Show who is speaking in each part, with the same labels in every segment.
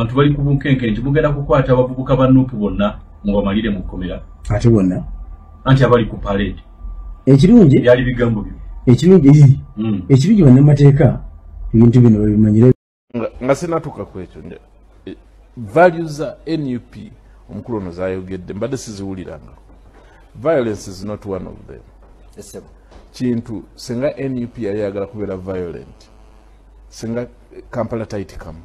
Speaker 1: abantu bali ku bunkenke nti mugenda kukwata abavubuka ba Nuupu bonna mubamalire mu kkomera.
Speaker 2: Ate bonna
Speaker 1: Anti abali ku parade.
Speaker 2: Ekirungi
Speaker 1: byali bigambo byo.
Speaker 2: Ekirungi bannamateeka ebintu bino babimanyire
Speaker 3: nga sinatuuka ku ekyo values za NUP omukulu ono zayogedde mbadde siziwuliranga. Violence is not one of them. Kintu singa NUP yali yagala kubeera violent singa Kampala tight come.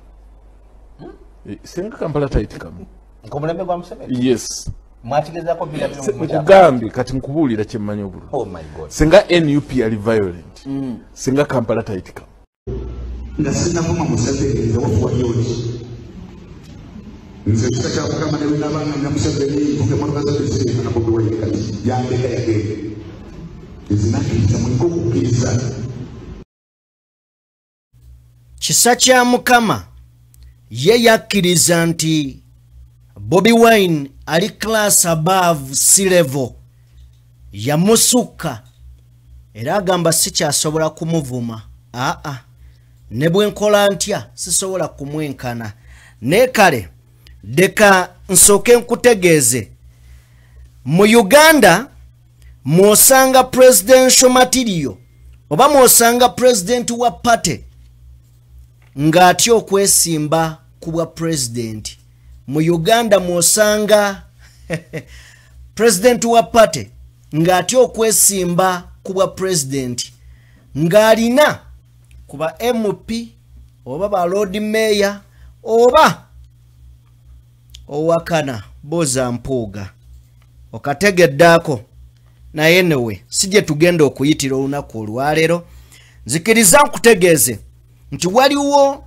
Speaker 3: Singa Kampala tight come.
Speaker 4: Nkomulembe gwa Museveni?
Speaker 3: Yes.
Speaker 4: Mwatigezaako bila
Speaker 3: Mugambi kati nkubuulira kye mmanyi obululu.
Speaker 4: Oh my God.
Speaker 3: Singa NUP yali violent. Singa Kampala tight come.
Speaker 5: Nga sinavuma Museveni nze wafuwa George. Nze kitaka kama ne nabanga na Museveni mvuge mwana za president na Bobi Wine kati yandeka yake. Izinakiriza mwiko kukiriza.
Speaker 6: Kisa kya Mukama ye yakkiriza nti Bobi Wine ali class above sea level yamusukka era agamba sikyasobola kumuvuma. Ne bwe nkola ntya sisobola kumwenkana. Ne kale deka nsooke nkutegeeze mu Uganda mwosanga presidential material oba mwosanga president wa party nga atya okwesimba ku bwa president. Mu Uganda mwosanga president wa party nga atya okwesimba ku bwa president nga alina kuba MP oba ba Lord Mayor oba owakana boza mpuuga okategeddaako naye newe sije tugenda okuyitira olunaku olwaleero. Nzikiriza nkutegeeze nti waliwo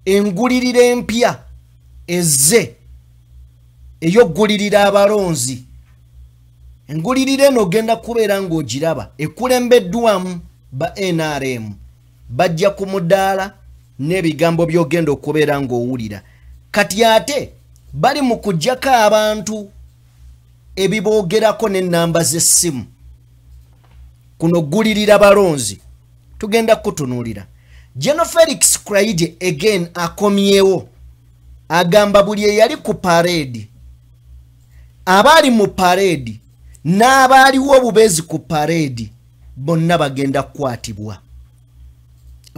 Speaker 6: engulirira empya ezze ey'oggulirira abalonzi. Engulirira eno ogenda kubeera ng'ogiraba ekulembeddwamu ba NRM bajja ku mudaala n'ebigambo by'ogenda okubeera ng'owulira. Kati ate bali mu kuggyako abantu ebiboogerako n'ennamba z'essimu. Kuno ggulirira balonzi tugenda kutunuulira. General Felix Kraide again akomyewo agamba buli eyali ku parade abaali mu parade n'abaaliwo obubeezi ku parade bonna bagenda kukwatibwa.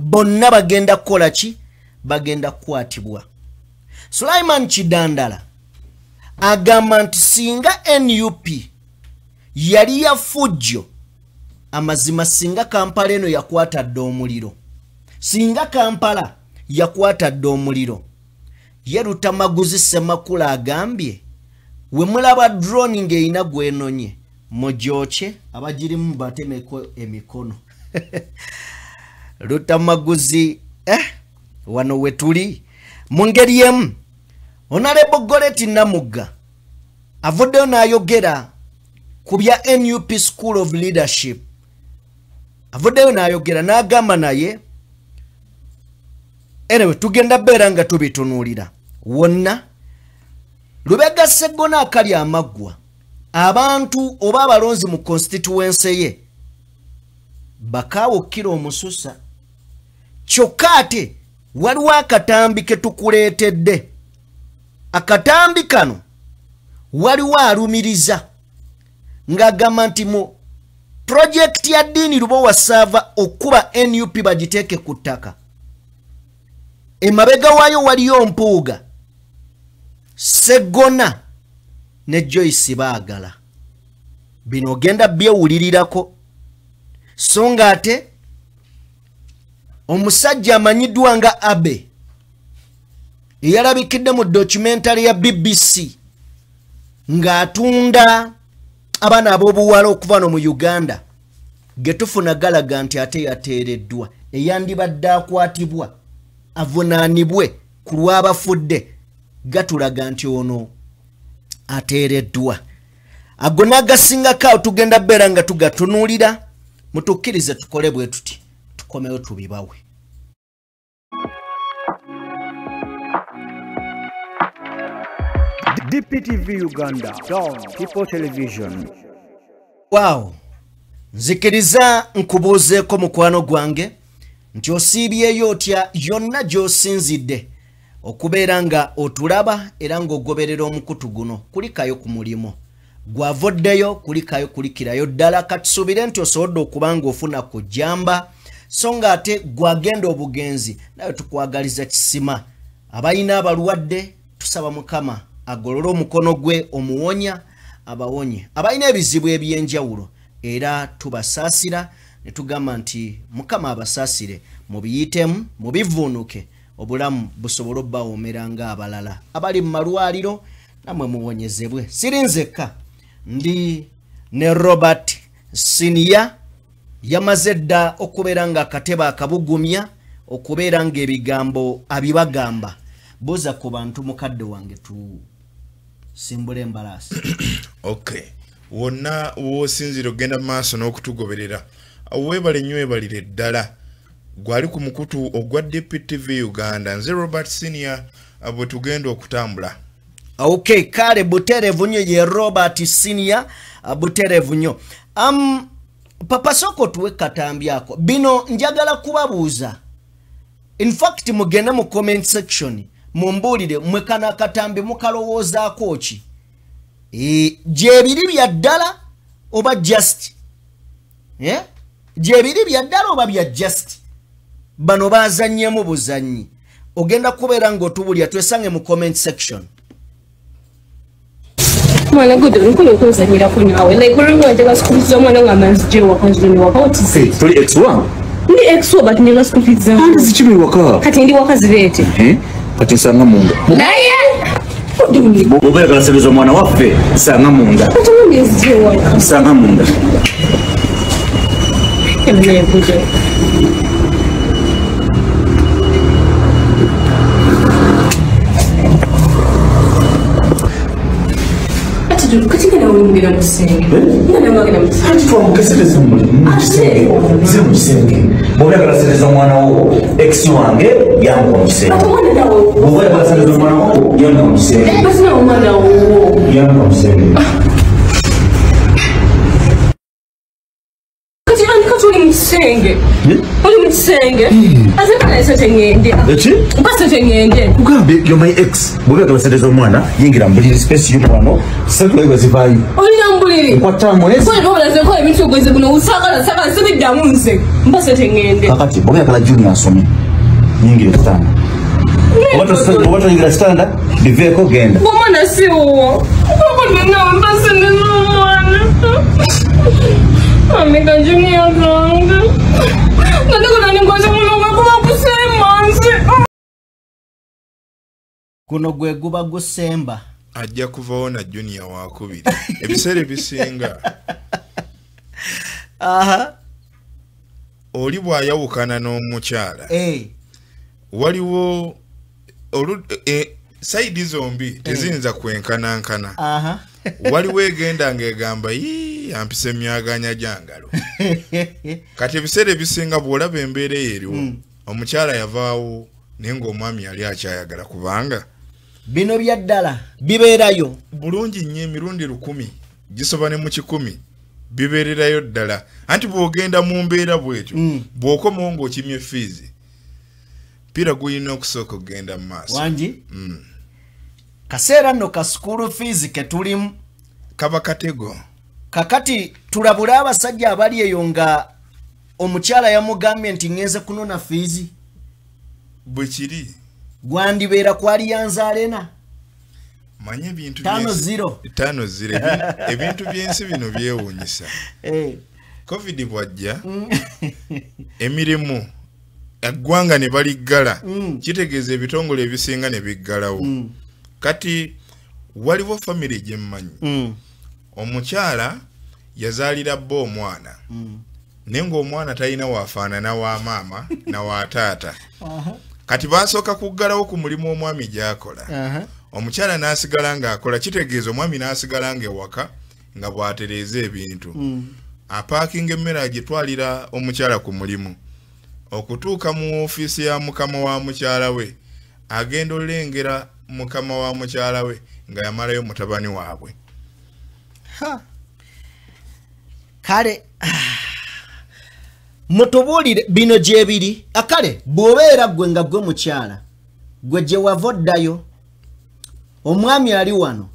Speaker 6: Bonna bagenda kukola ki? Bagenda kukwatibwa. Sulaiman Chidandala agamba nti singa NUP yali ya fujjo amazima singa Kampala eno yakwatadde omuliro. Singa Kampala yakwatadde omuliro ye Lutamaguzi Ssemakula agambye we mulaba drone ng'eyina gwenonye mujooche abagirimu batemeko emikono. Lutamaguzi wano wetuli mu ngeri yemu. Honorable Goreti Namugga avuddeyo n'ayogera ku bya NUP School of Leadership. Avuddeyo n'ayogera n'agamba naye anyway tugenda beera nga tubitunuulira wonna. Lubega Sseggona akali amaggwa abantu oba abalonzi mu constituency ye bakaawo kiro omususa. Kyokka ate waliwo akatambi ke tukuleetedde. Akatambi kano waliwo alumiriza ng'agamba nti mu project ya Dini Lubowa Sava okuba NUP bagiteeke ku ttaka. Emabega waayo waliyo mpuuga. Sseggona ne Joyce baagala. Bino ogenda byewulirirako. So nga ate omusajja amanyiddwa nga Abe eyalabikidde mu documentary ya BBC ng'atunda abaana ab'obuwala okuva no mu Uganda getufuna galaga nti ate yateereddwa eyandibadde akwatibwa avunaanibwe ku lw'abafudde gatulaga nti ono ateereddwa. Ago n'agasingako tugenda beera nga tugatunuulira. Mutukkirize tukole bwe tuti tukomewo tubibawe.
Speaker 2: DPTV Uganda, Dawn People Television.
Speaker 6: Wow. Nzikiriza nkubuuzeeko mukwano gwange nti osiibyeyo otya yonna gy'osinzidde okubeera nga otulaba era ng'ogoberera omukutu guno kulikayo ku mulimu gwavoddeyo kulikayo kulikirayo ddala katusuubire nti osobodde okuba ng'ofuna ku jjamba so nga ate gwagenda obugenzi naye tukwagaliza kisima abalina abalwadde tusaba mukama agolole omukono gwe omuwonya abawonye abalina ebizibu eby'enjawulo era tubasaasira ne tugamba nti mukama abasaasire mubiyitemu mubivuunuke obulamu busobole obbawomera ng'abalala abali mu malwaliro namwe muwonyezebwe sirinzekka ndi ne Robert Senior yamaze dda okubeera nga akatebe akabugumya okubeera ng'ebigambo abibagamba boza ku bantu mukadde wange tusimbule embalaasi
Speaker 7: okay wonna wosinzira ogenda maaso n'okutugoberera weebale nnyo weebalire ddala gwali ku mukutu ogwa DPTV Uganda nze Robert Senior bwe tugenda okutambula
Speaker 6: okay kale buterevu nnyo ye Robert Senior buterevu nnyo papa soko tuwe katambyako bino njagala kubabuuza in fact mugende mu comment section mumbulire mwekana katambi mukalowoozaako ki gyebiri bya ddala oba just gyebiri bya ddala oba bya just bano bazannyemu buzannyi ogenda kubeera ng'otubulya twesange mu comment section
Speaker 8: Mwana good nkulo kozanyira ko nawe like wewe wajega skuliza mwana ngamanzi je wakazini wakati
Speaker 9: tuli x1
Speaker 8: ndi x1 but ninga skuliza
Speaker 9: andi zichimi waka
Speaker 8: kati ndi wakazirete
Speaker 9: kati sanga munda
Speaker 8: naye
Speaker 9: bobe kalasebeza mwana waffe sanga munda
Speaker 8: kati ndi je waka
Speaker 9: sanga munda
Speaker 8: kemne buje katika na ulimbira musenge ngana magana musenge
Speaker 9: twa mukesereza musenge musenge bobe kalasebeza mwana wo ex wange yangu musenge bobe kalasebeza mwana wo yangu musenge
Speaker 8: basi na umwana wo
Speaker 9: yangu musenge
Speaker 8: kati andika tuli musenge oli musenge azekana esete ngende
Speaker 9: eki
Speaker 8: basete ngende
Speaker 9: kugambe yo my ex bobe kalasebeza mwana yingira mbuliri space y'umwana sako ego zivayo
Speaker 8: oli nambuliri
Speaker 9: kwata mwezi
Speaker 8: kwa bobe lazeko ebintu gweze buno usagala saka sibiddamu nze basete ngende
Speaker 9: kakati bobe kala junior asome yingira stand obato yingira stand diveko genda
Speaker 8: bomwana si uwo bobe nina mbasene n'omwana amiga junior ganga nadakona ningoze mulonga kuba kusemanzi
Speaker 6: guno gwe guba gusemba
Speaker 7: ajja kuvawo na junior wakubiri ebiseera ebisinga oli bw'ayawukana n'omukyala waliwo sayidi zombi teziyinza kwenkanankana waliwo egenda ng'egamba ampisa emyaganya gyangalo kati ebiseera ebisinga bw'olaba embeera eriwo omukyala yavaawo naye ng'omwami yali akyayagala kubanga
Speaker 6: bino bya ddala bibeerayo
Speaker 7: bulungi nnyo emirundi 100 gisoba ne mu 100 bibeererayo ddala anti bw'ogenda mu mbeera bwetyo bw'okomawo ng'okimye fiizi mpira gulina okusooka okugenda mu maaso
Speaker 6: wangi kaseera nno ka school fees ke tulimu
Speaker 7: kaba katego
Speaker 6: kakati tulabula abasajja abali eyo nga omukyala yamugambye nti ngenze kunona fees
Speaker 7: bwe kiri
Speaker 6: gwandibeera kwali yanzaalena
Speaker 7: manye ebintu
Speaker 6: 5-0
Speaker 7: ebintu by'ensi bino byewuunyisa covid bwajja emirimu eggwanga ne baliggala kitegeeza ebitongole ebisinga ne biggalawo kati waliwo family gye mmanyi omukyala yazaalira bbo omwana naye ng'omwana talina waafaanana wa maama na wa taata kati basooka kuggalawo ku mulimu omwami gy'akola omukyala n'asigala ng'akola kitegeeza omwami n'asigala ng'ewaka nga bw'atereeza ebintu apaakinga emmere agitwalira omukyala ku mulimu okutuuka mu ofiisi ya mukama wa mukyala we agenda olengera mukama wa mukyala we nga yamalayo mutabani waabwe
Speaker 6: kale mutubuulire bino gyebiri akale bw'obeera gwe nga gwe mukyala gwe gye wava oddayo omwami ali wano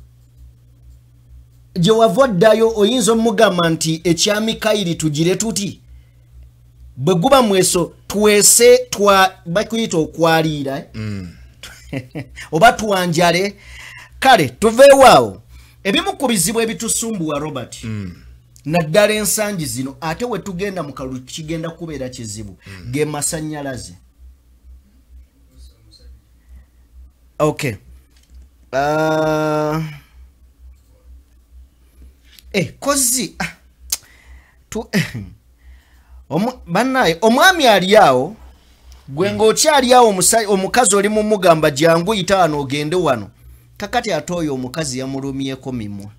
Speaker 6: gye wava oddayo oyinza omugamba nti ekya Mikayiri tugire tuti bwe guba mweso twese bakuyita okwaliira oba twanjale kale tuveewaawo ebimu ku bizibu ebitusumbuwa Robert naddala ensangi zino ate we tugenda mu kalulu kigenda kubeera kizibu ge masannyalaze. Okay. Kozi bannaye omwami ali awo gwe ng'okyali awo omukazi oli mumugamba jangu yita wano ogende wano kakati ate oyo omukazi yamulumyeko mimwa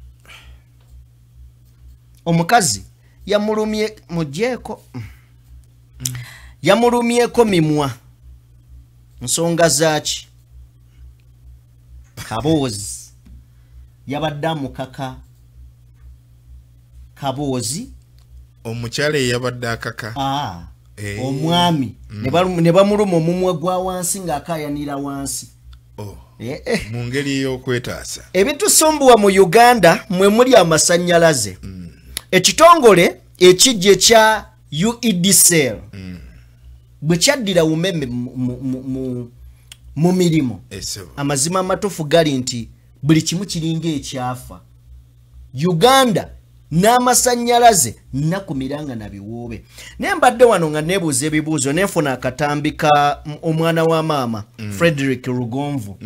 Speaker 6: omukazi yamulumye mujeeko yamulumyeko mimwa nsonga zaaki kaboozi yabadde amukaka kaboozi
Speaker 7: omukyala eyabadde akaka
Speaker 6: omwami ne bamuluma omumwe gwa wansi ng'akayanira wansi
Speaker 7: mu ngeri y'okwetaasa
Speaker 6: ebitusumbuwa mu Uganda mwe muli amasannyalaze ekitongole ekijje kya UEDCL bwe kyaddira umeme mu mirimu amazima amatuufu gali nti buli kimu kiringa ekyafa Uganda n'amasannyalaze nakumiranga na biwoobe naye mbadde wano nga neebuuza ebibuuzo nefuna akatambi ka omwana wa maama Frederick Rugonvu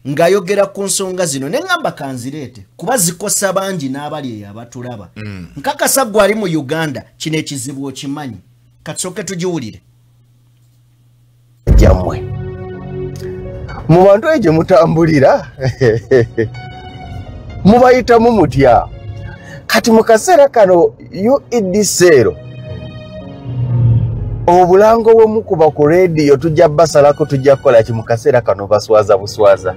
Speaker 6: ng'ayogera ku nsonga zino ne ngamba kanzireete kuba zikosa bangi n'abali eyo abatulaba nkakasa ggwe ali mu Uganda kino ekizibu okimanyi katusooke tugiwulire
Speaker 10: jammwe mu bantu ejo mutambulira mubayitamu mutya kati mu kaseera kano UEDCL obulango bwemukuba ku rediyo tujja basalako tujja kukola ki mu kaseera kano baswaza buswaza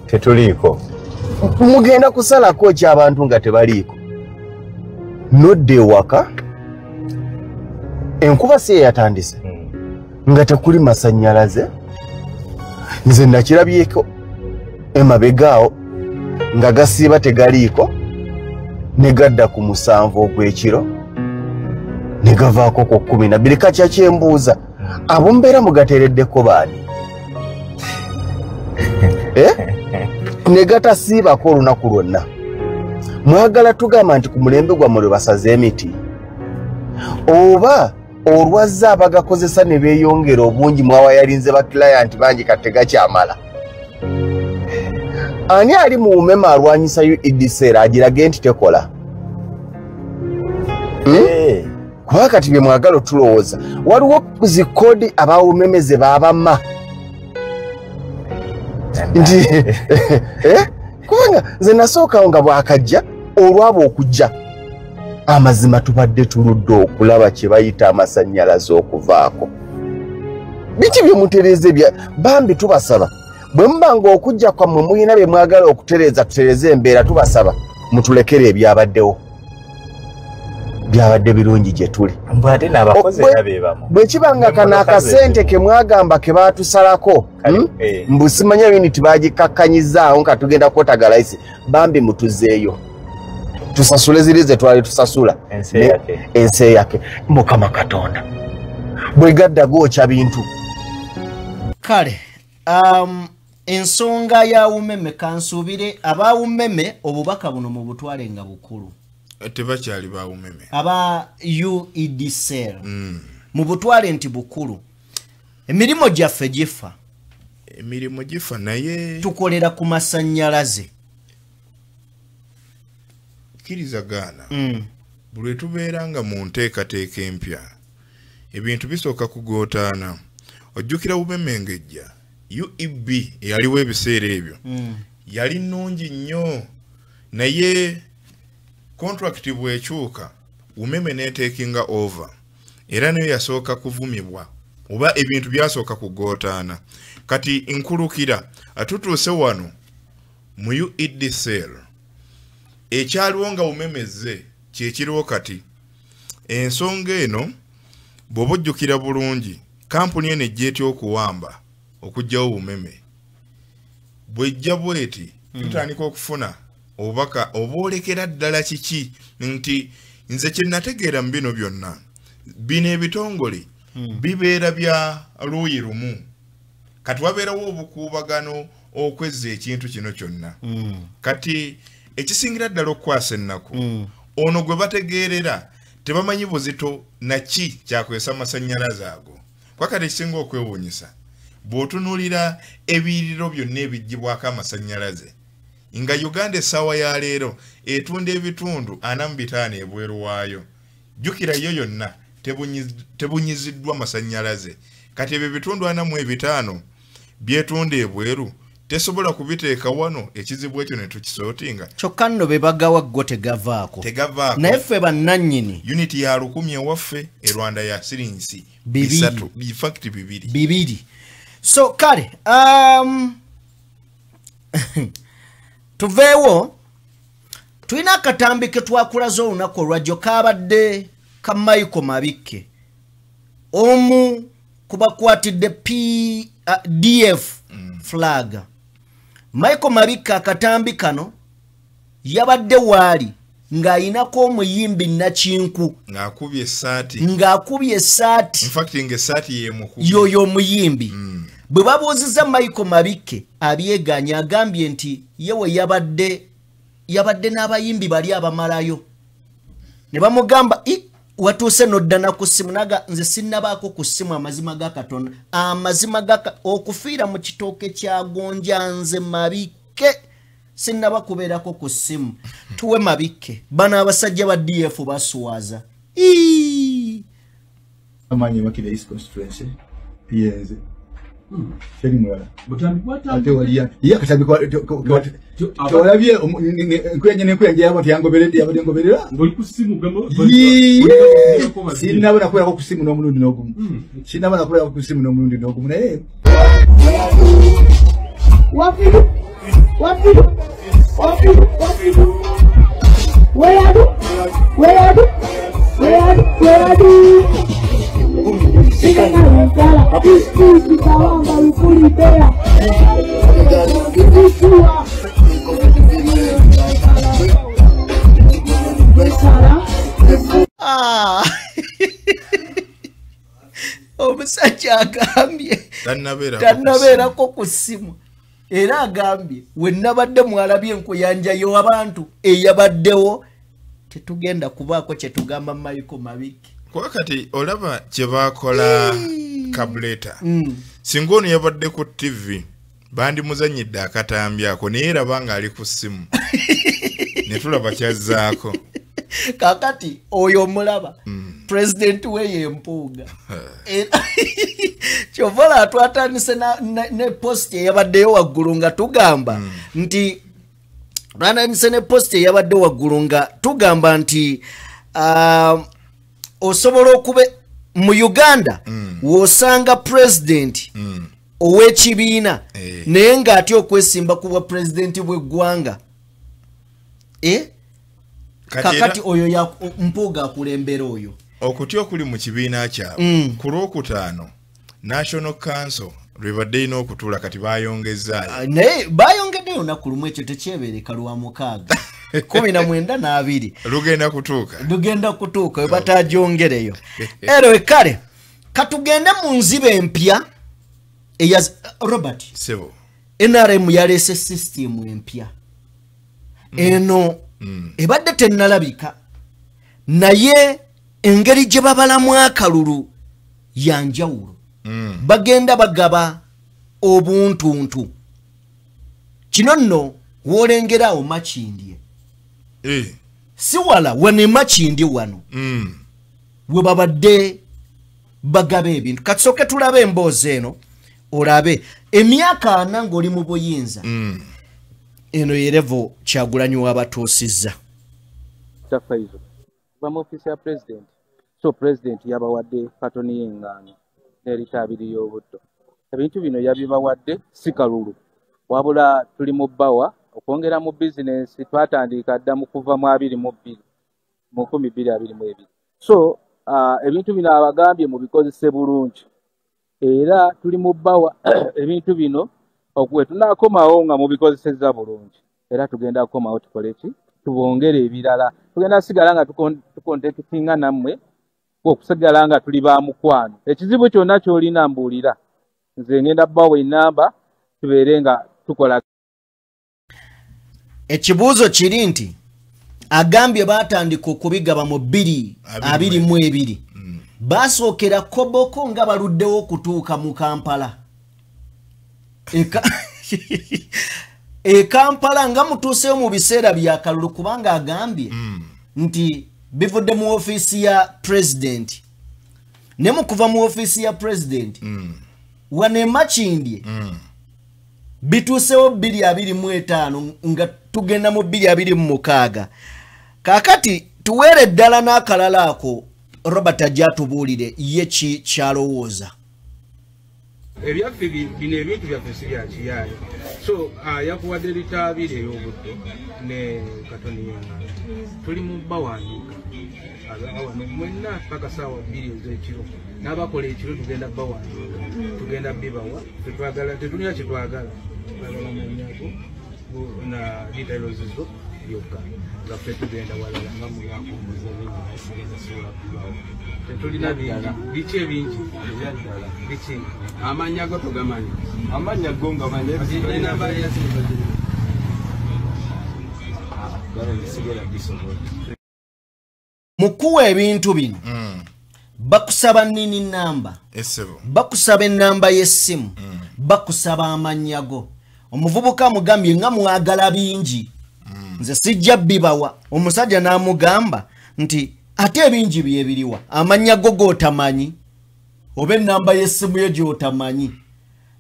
Speaker 10: tetuliiko mugenda kusalako ky'abantu nga tebaliiko nodde ewaka enkuba si eyatandise nga tekuli masannyalaze nze nakirabyeko emabegaawo nga gasiiba tegaliiko ne gadda ku 7 ogw'ekiro ne gavaako ku 12 kakya kyembuuza abo mbeera mugateereddeko baani ne gatasiibako olunaku lwonna mwagala tugamba nti ku mulembe gwammwe lwe basaze emiti oba olwazza abagakozesa ne beeyongera obungi mwawayalinze bakilayanti bangi kategakyamala ani ali mu umeme alwanyisa UEDCL agirage nti tekola kuba kati bye mwagala otulowooza waliwo zikodi abawumeme ze baabamma nti kubanga nze nasookawo nga bwakajja olwaba okujja amazima tubadde tuludde okulaba kye bayita amasannyalaze okuvaako biki bye mutereeze bambi tubasaba bwe mubanga okujja kwammwe muyina bye mwagala okutereeza tutereeze embeera tubasaba mutulekere ebyabaddewo byabadde birungi gye tuli bwe kibanga kana akasente ke mwagamba ke baatusalako mbusimanya uniti bagikakkanyizaawo nga tugenda kwotagala isi bambi mutuzeeyo tusasule ziri ze twali tusasula ensi yake mukama katonda bwe gadda gookya bintu
Speaker 6: kale ensonga ya umeme kansuubire abawumeme obubaka buno mu butwale nga bukulu
Speaker 7: tebakyali bawumeme
Speaker 6: aba UEDCL mu butwale nti bukulu emirimu gyaffe gifa
Speaker 7: emirimu gifa naye
Speaker 6: tukolera ku masannyalaze
Speaker 7: kkiriza gaana buli tubeera nga mu nteekateeka empya ebintu bisooka kugootaana ojjukira bubemengejja UEB eyaliwo ebiseera ebyo yali nnungi nnyo naye kontrakiti bw'ekyuka umeme neetekinga over era nayo yasooka kuvumibwa oba ebintu byasooka kugootaana kati nkulukira atutuuse wano mu UEDCL ekyaliwo nga umemeze kyekiriwo kati ensonga eno bw'oba ojjukira bulungi kampuni eno ejja etya okuwamba okujjawo obumeme bwejja bweti tutandika okufuna obubaka obwolekera ddala kiki nti nze kye nategeera mu bino byonna bino ebitongole bibeera bya luuyi lumu kati wabeerawo obukuubagano okwezza ekintu kino kyonna kati ekisingira ddala okukwasa ennaku ono gwe bategeerera tebamanyi buzito naki kyakwesa amasannyalaze ago kwakati ekisinga okwewuunyisa bw'otunuulira ebiyiriro byonna ebiggyibwako amasannyalaze nga Uganda essaawa ya leero etunda ebitundu 45 ebweru waayo jjukira yo yonna tebunyiziddwa amasannyalaze kati ebyo bitundu 45 byetunda ebweru tesobola kubiteeka wano ekizibu ekyo ne tukisootinga
Speaker 6: kyokka nno be bagawa ggo tegavaako naye ffe bannannyini
Speaker 7: uniti ya 10 ewaffe e Rwanda ya sirinsi 2
Speaker 6: so kale tuveewo tulina akatambi ke twakulaza olunaku olwajjo kabadde ka Michael Mabikke omu kubakwatidde DF flag Michael Mabikke akatambi kano yabadde waali ng'ayinako omuyimbi Nakinku ng'akubye essaati
Speaker 7: in fact ng'essaati y'emukubi
Speaker 6: yoyo omuyimbi bwe babuuzizza Michael Mabikke abyeganya agambye nti yewe yabadde n'abayimbi bali abamalayo ne bamugamba watuuse noddana ku ssimu naga nze sinnabaako ku ssimu amazima ga Katonda amazima okufiira mu kitooke kya Gonja nze Mabikke sinnaba kubeerako ku ssimu tuwe Mabikke bano abasajja ba DF baswaza
Speaker 11: amanyi makira East Constituency pienze Sheri mwala ate waliya iya katabikwa tolabye nkwenye nekwenye yabo tyangoberede yabade ngoberera
Speaker 1: ngoli kusimu gamo
Speaker 11: sinabona kwera ku simu n'omulundi n'ogumu sinabona kwera ku simu n'omulundi n'ogumu naye wafidu where are
Speaker 6: omusajja agambye tannabeerako ku ssimu era agambye we nabadde mwalabye enkuyanja y'abantu eyabaddewo tetugenda kubaako kye tugamba Michael Mabikke
Speaker 7: kwakati olaba kye baakola kabuleta singa ono yabadde ku TV bandi muzanyidde akatambi ako naye eraba nga ali ku ssimu ne tulaba kyazzaako
Speaker 6: kakati oyo omulaba president we yempuuga kyovola atwatanise ne post eyabaddeyo waggulu nga tugamba nti twatanise ne post eyabadde waggulu nga tugamba nti osobola okuba mu Uganda wosanga president ow'ekibiina naye ng'atya okwesimba ku bwa president bw'eggwanga kakati oyo mpuuga akulembera oyo
Speaker 7: okutya okuli mu kibiina kyabwe ku Lwokutaano National Council lwebadde ina okutuula kati bayongezaayo
Speaker 6: naye bayongeddeyo olunaku lumu ekyo tekyebeereka lwa 6 19 lugenda kutuuka we batagyongereyo ero kale katugende mu nziba empya eya Robert
Speaker 7: Sebo
Speaker 6: NRM yaleese system empya eno ebadde tennalabika naye engeri gye babalamu akalulu yanjawulo bagenda bagaba obuntuntu kino nno woolengerawo Makindye si wala wane Makindye wano we babadde bagaba ebintu katusooke tulabe emboozi eno olabe emyaka 4 ng'oli mu buyinza eno yerevo Kyagulanyi wabatuusizza
Speaker 12: tafaizo bamu ofisi ya president so president yabawadde katoni y'engaano n'eritabiri y'obutto ebintu bino yabibawadde si kalulu wabula tuli mu bbawa okwongera mu bizinesi twatandika dda mu kuva mu 22 mu 1222 so ebintu bino abagambye mu bikozese bulungi era tuli mu bbawa ebintu bino okuwe tunaakomawo nga mubikozesezza bulungi era tugenda kukomawo tukole ki tubongere ebirala tugenda sigala nga tukontekitinga nammwe okusigala nga tuli ba mukwano ekizibu kyonna ky'olina mbuulira nze ngenda bbawo enamba tubeere nga tukola.
Speaker 6: Ekibuuzo kiri nti agambye baatandika okubigaba mu 2022 basookera Koboko nga baluddewo okutuuka mu Kampala Kampala nga mutuuseyo mu biseera bya kalulu kubanga agambye nti bivudde mu ofiisi ya president ne mu kuva mu ofiisi ya president wane Makindye bituusewo 2025 nga tugenda mu 2026 kakati tuweere eddala n'akalala ako Robert ajja tubuulire ye ki kyalowooza.
Speaker 13: Ebyaffe bino ebintu byaffe si bya kiyaayo so yakuwadde litaabire ey'obudde ne Katoni Yenga tuli mu bawandiika wano mwenna paka saawa 2 ez'ekiro n'abakola ekiro tugenda bawandiika tugenda bibawa tetulina kyetwagala bagala manyago na detailo zizo byokka nga ffe tugenda walala nga muyakumbuza ebintu sobola kubawo tetulina bingi biki ebingi ebyaddala biki amanya go tugamanyi amanya go nga manyenamba
Speaker 6: mukuwa ebintu bino bakusaba nini namba bakusaba enamba y'essimu bakusaba amanyago omuvubuka mugambye nga mwagala bingi nze sijja bibawa omusajja n'amugamba nti ate ebingi byebiriwa amanyago g'otamanyi oba enamba y'essimu ye gy'otamanyi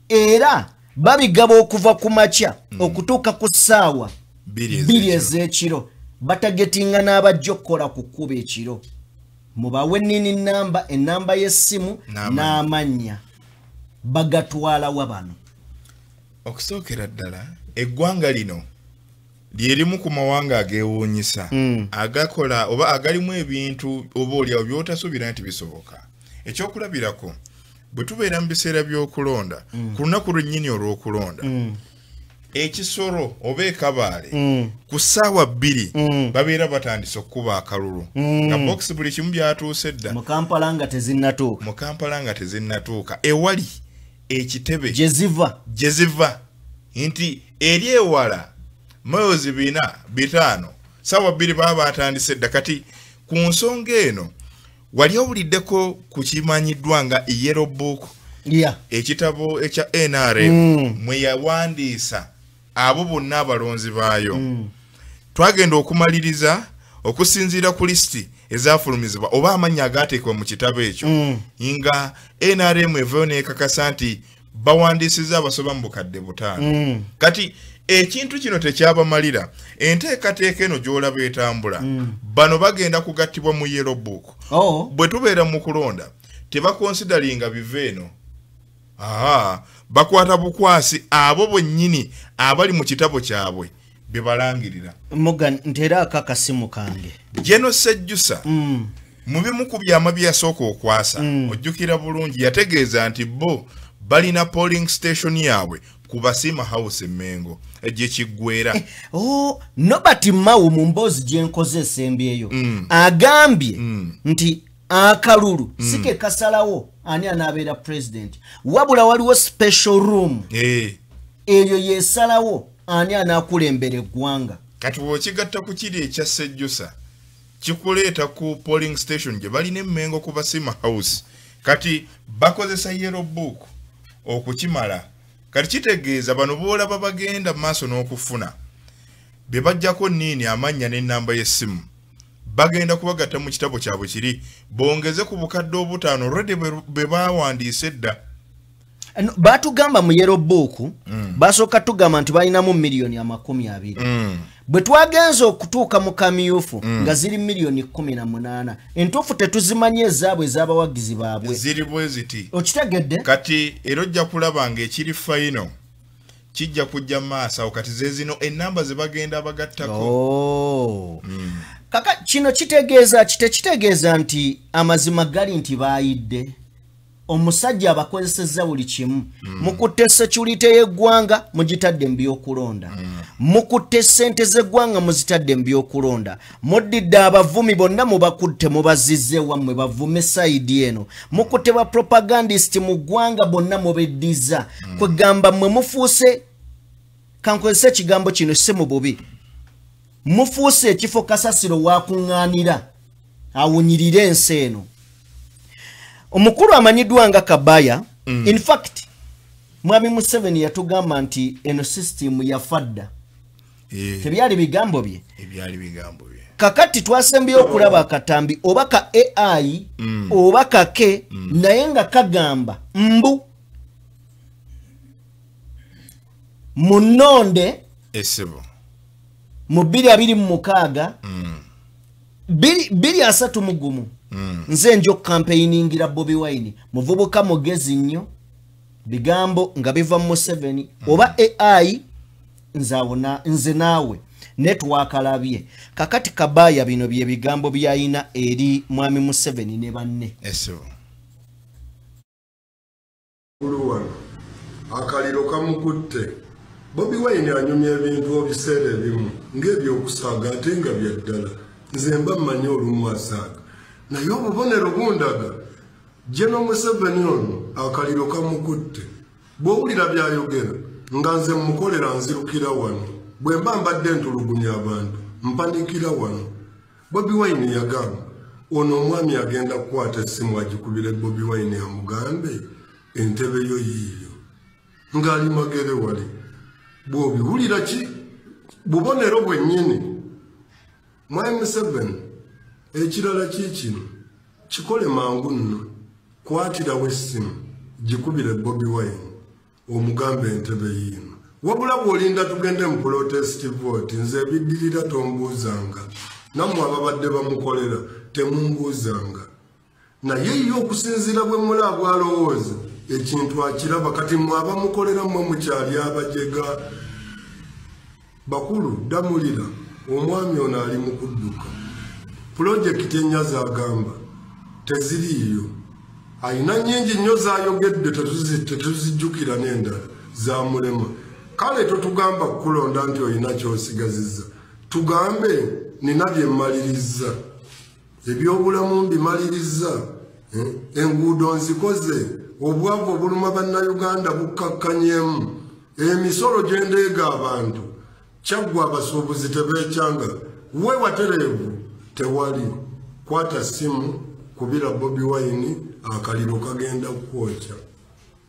Speaker 6: era babigaba okuva ku makya okutuuka ku ssaawa 2 ez'ekiro batagetinga n'abajja okukola ku kkuba ekiro mubawe nini namba enamba y'essimu n'amannya bagatwala wabano
Speaker 7: okusookera ddala eggwanga lino lyerimu ku mawanga ageewuunyisa agakola oba agalimu ebintu oba olyawo by'otasuubira nti bisoboka ekyokulabirako bwe tubeera mu biseera by'okulonda ku lunaku lwennyini olw'okulonda ekisoro oba ekabaale ku ssaawa 2 babeera batandise okukuba akalulu nga bokisi buli kimu byatuuse dda
Speaker 6: mu Kampala nga
Speaker 7: tezinnatuuka ewali ekitebe gye ziva nti eri ewala miles 4-5 ssaawa 2 baba batandise dda kati ku nsonga eno wali owuliddeko ku kimanyiddwa nga yellow book ekitabo ekya NRM mwe yawandiisa abo bonna abalonzi baayo twagenda okumaliriza okusinziira ku lisiti ezafulumizibwa oba amannya agaateekebwa mu kitabo ekyo nga NRM evayo n'ekakasa nti bawandiisiza abasoba mu bukadde 5 kati ekintu kino tekyabamalira enteekateeka eno gy'olaba etambula bano bagenda kugattibwa mu yellow book bwe tubeera mu kulonda tebakonsidalinga bive eno bakwata bukwasi abo bwennyini abali mu kitabo kyabwe bye balangirira
Speaker 6: ntera akakasimu kange
Speaker 7: Jeno Sejjusa mu bimu ku byama byasooka okwasa ojjukira bulungi yategeeza nti bo balina polling station yaabwe ku Basima House e Mengo ejje kiggwera
Speaker 6: Nobati Mawu mu mboozi gye nkoze essembi eyo agambye nti akalulu sike kasalawo ani anabeera president wabula waliwo special room eyo yesalawo ani anakulembera eggwanga
Speaker 7: kati bw'okigatta ku kiri ekya Sejjusa kikuleeta ku polling station gye balina Mengo ku Basima House kati bakozesa yellow book okukimala kati kitegeeza bano boolaba bagenda maaso n'okufuna be bajjako nini amannya n'ennamba y'essimu bagenda kubagatta mu kitabo kyabwe kiri bongeze ku bukadde 5 already be bawandiise dda
Speaker 6: batugamba mu yellow book basooka tugamba nti balinamu miliyoni 20 bwe twagenza okutuuka mu kamyufu nga ziri miliyoni 18 entuufu tetuzimanye ezaabwe ez'abawagizi baabwe
Speaker 7: ziri bwe ziti
Speaker 6: okitegedde
Speaker 7: kati era ojja kulaba ng'ekiri fayino kijja kujja maaso kati ze zino ennamba ze bagenda bagattako
Speaker 6: kaka kino kitegeeza nti amazima gali nti baayidde omusajja abakozesezza buli kimu mukutte security y'eggwanga mugitadde mu byokulonda mukutte ssente z'eggwanga muzitadde mu byokulonda muddidde abavumi bonna mubakutte mubazizze wammwe bavume sayidi eno mukutte ba propagandist mu ggwanga bonna mubeddiza kwegamba mmwe mufuuse kankozesa ekigambo kino si mu bubi mufuuse ekifo kasasiro wakuŋŋaanira awunyirire ensi eno omukulu amanyiddwa nga Kabaya in fact Mwami Museveni yatugamba nti eno system yafadda tebyali bigambo bye kakati twasembyeyo okulaba akatambi oba ka AI oba kake naye nga kagamba mbu munonde
Speaker 7: esebo
Speaker 6: mu 2026 231 nze njo campaigningira Bobi Wine muvubuka mugezi nnyo bigambo nga biva mu 7 oba AI nzawona nze nawe network alabye kakati Kabaya bino bye bigambo byayina eri Mwami Museveni ne banne
Speaker 7: esebo
Speaker 14: Uluwana akaliro kamukutte Bobi Wine anyumya ebintu obiseera ebimu ng'ebyokusaaga ate nga bya ddala nze mba mmanyi olumu asaaga naye obubonero bundaga General Museveni ono akaliro kamukutte bw'owulira byayogera nga nze mukolera nzirukira wano bwe mba mbadde ntulugunya abantu mpanikira wano Bobi Wine yagamba ono omwami agenda kukwata essimu agikubire Bobi Wine amugambe entebe yo yiiyo ng'ali magere wali bw'obiwulira ki bubonero bwennyini Mwami Museveni ekirala kikino kikole mangu nno kwatirawo essimu gikubire Bobi Wine omugambe entebe yiino wabula bw'olinda tugende mu protest vote nze ebiddirira tombuuzanga nammwe ababadde bamukolera temumbuuzanga naye yo okusinziira bwe mulaba alowooza ekintu akiraba kati mwe abamukolera mmwe mukyali abajega bakulu damulira omwami ono ali mu kudduka pulojekiti ennya z'agamba teziriiyo ayina nnyingi nnyo z'ayogedde tetuzijjukira n'endala zamulema kale totugamba kukulonda nti olina ky'osigazizza tugambe nina bye mmaliriza ebyobulamu mbimaliriza enguudo nzikoze obwavu obuluma bannayuganda bukkakkanyemu emisolo gye ndeega abantu kyaggwa abasuubuzi tebeekyanga we watereevu tewali kwata simu kubira Bobi Wine akaliro kagenda kwokya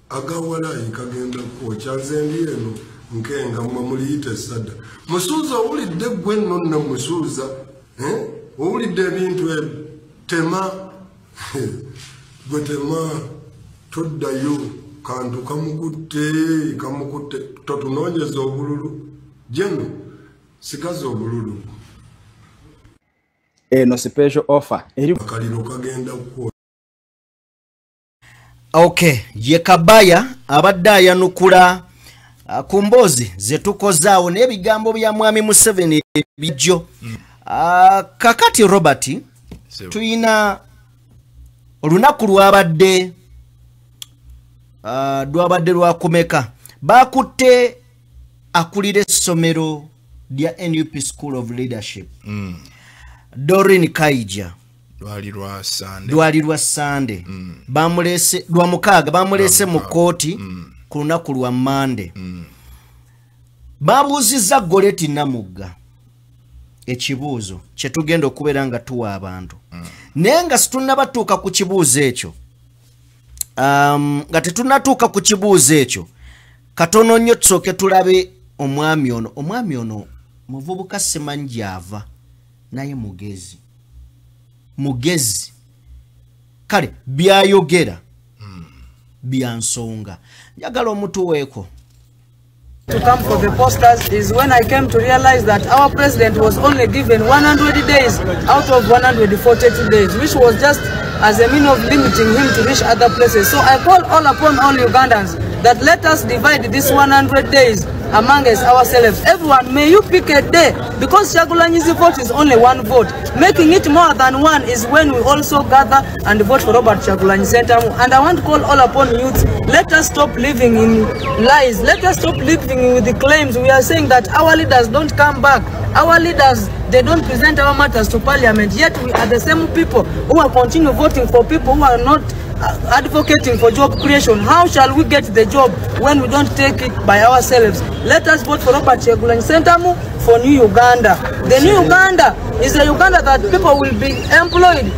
Speaker 14: agawalayi kagenda kwokya nze ndi eno nkenga mmwe muliyite sadda musuuza owulidde gwe nno nno musuuza owulidde ebintu tema gwe tema toddayo kantu kamukutte totunoonyeza obululu jeno sigaza obululu
Speaker 15: eno special offer eri
Speaker 14: akaliro kagenda kwokya
Speaker 6: Okay, ye Kabaya abadde ayanukula ku mboozi ze tukozaawo n'ebigambo bya Mwami Museveni bijjo. Kakati Robert tuyina olunaku lwabadde lwakumeka bakutte akulira essomero lya NUP School of Leadership Doreen Kaija lwali lwa Sunday bamulese lwa mukaaga bamulese mu kooti ku lunaku lwa Monday babuuzizza Goleti Namugga ekibuuzo kye tugenda okubeera nga tuwa abantu naye nga situnnabatuuka ku kibuuzo ekyo nga tetunnatuuka ku kibuuzo ekyo katono nnyo tusooke tulabe omwami ono muvubuka simanyi gy'ava naye mugezi kale byayogera byansonga njagala omutuweeko.
Speaker 16: To come for the posters is when I came to realize that our president was only given 100 days out of 142 days, which was just as a means of limiting him to reach other places. So I call all upon all Ugandans that let us divide this 100 days among us ourselves. Everyone, may you pick a day, because Chagulanyi's vote is only one vote. Making it more than one is when we also gather and vote for Robert Chagulanyi Sentamu. And I want to call all upon youth, let us stop living in lies. Let us stop living with the claims. We are saying that our leaders don't come back. Our leaders, they don't present our matters to parliament, yet we are the same people who are continue voting for people who are not advocating for job creation. How shall we get the job when we don't take it by ourselves? Let us vote for Robert Chagulanyi Sentamu for New Uganda. The New Uganda is a Uganda that people will be employed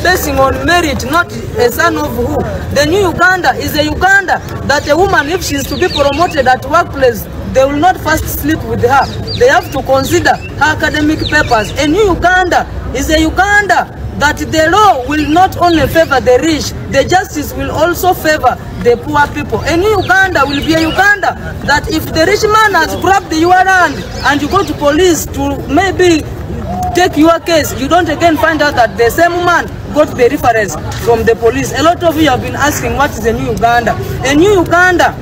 Speaker 16: basing on merit, not a son of who. The New Uganda is a Uganda that a woman, if she is to be promoted at workplace, they will not first sleep with her. They have to consider her academic papers. A New Uganda is a Uganda that the law will not only favor the rich, the justice will also favor the poor people. A New Uganda will be a Uganda that if the rich man has grabbed your land and you go to police to maybe take your case, you don't again find out that the same man got the reference from the police. A lot of you have been asking, what is a New Uganda? A New Uganda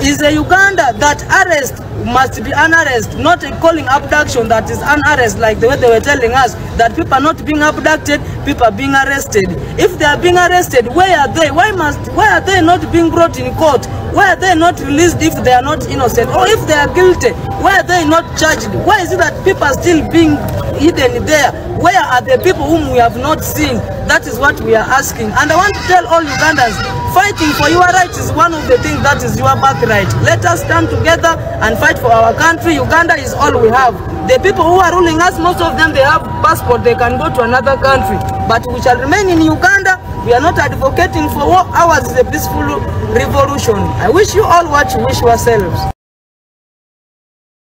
Speaker 16: is a Uganda that arrest must be an arrest, not a calling abduction that is an arrest, like the way they were telling us that people are not being abducted, people are being arrested. If they are being arrested, where are they? Why are they not being brought in court? Why are they not released if they are not innocent? Or if they are guilty, why are they not charged? Why is it that people are still being hidden there? Where are the people whom we have not seen? That is what we are asking. And I want to tell all Ugandans, fighting for your rights is one of the things that is your birthright. Let us stand together and fight for our country. Uganda is all we have. The people who are ruling us, most of them, they have passport, they can go to another country. But we shall remain in Uganda. We are not advocating for war. Ours is a peaceful revolution. I wish you all what you wish yourselves.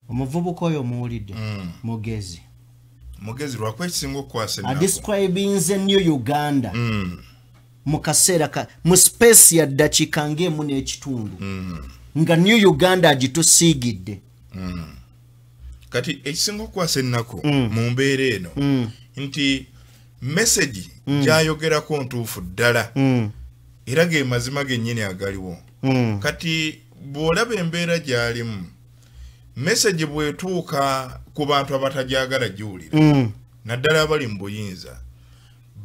Speaker 6: Omuvubuka oyo muwulidde mugezi
Speaker 7: lwakwa ekisinga okukwasa
Speaker 6: describing the New Uganda mu kaseera mu space ya ddakiika ng'emu n'ekitundu nga New Uganda agitusiigidde
Speaker 7: kati ekisinga okukwasa ennaku mu mbeera eno nti message gyayogerako ntuufu ddala era ge mazima gennyini agaliwo kati bw'olaba embeera gy'alimu message bw'etuuka ku bantu abatajagala giwulira naddala abali mu buyinza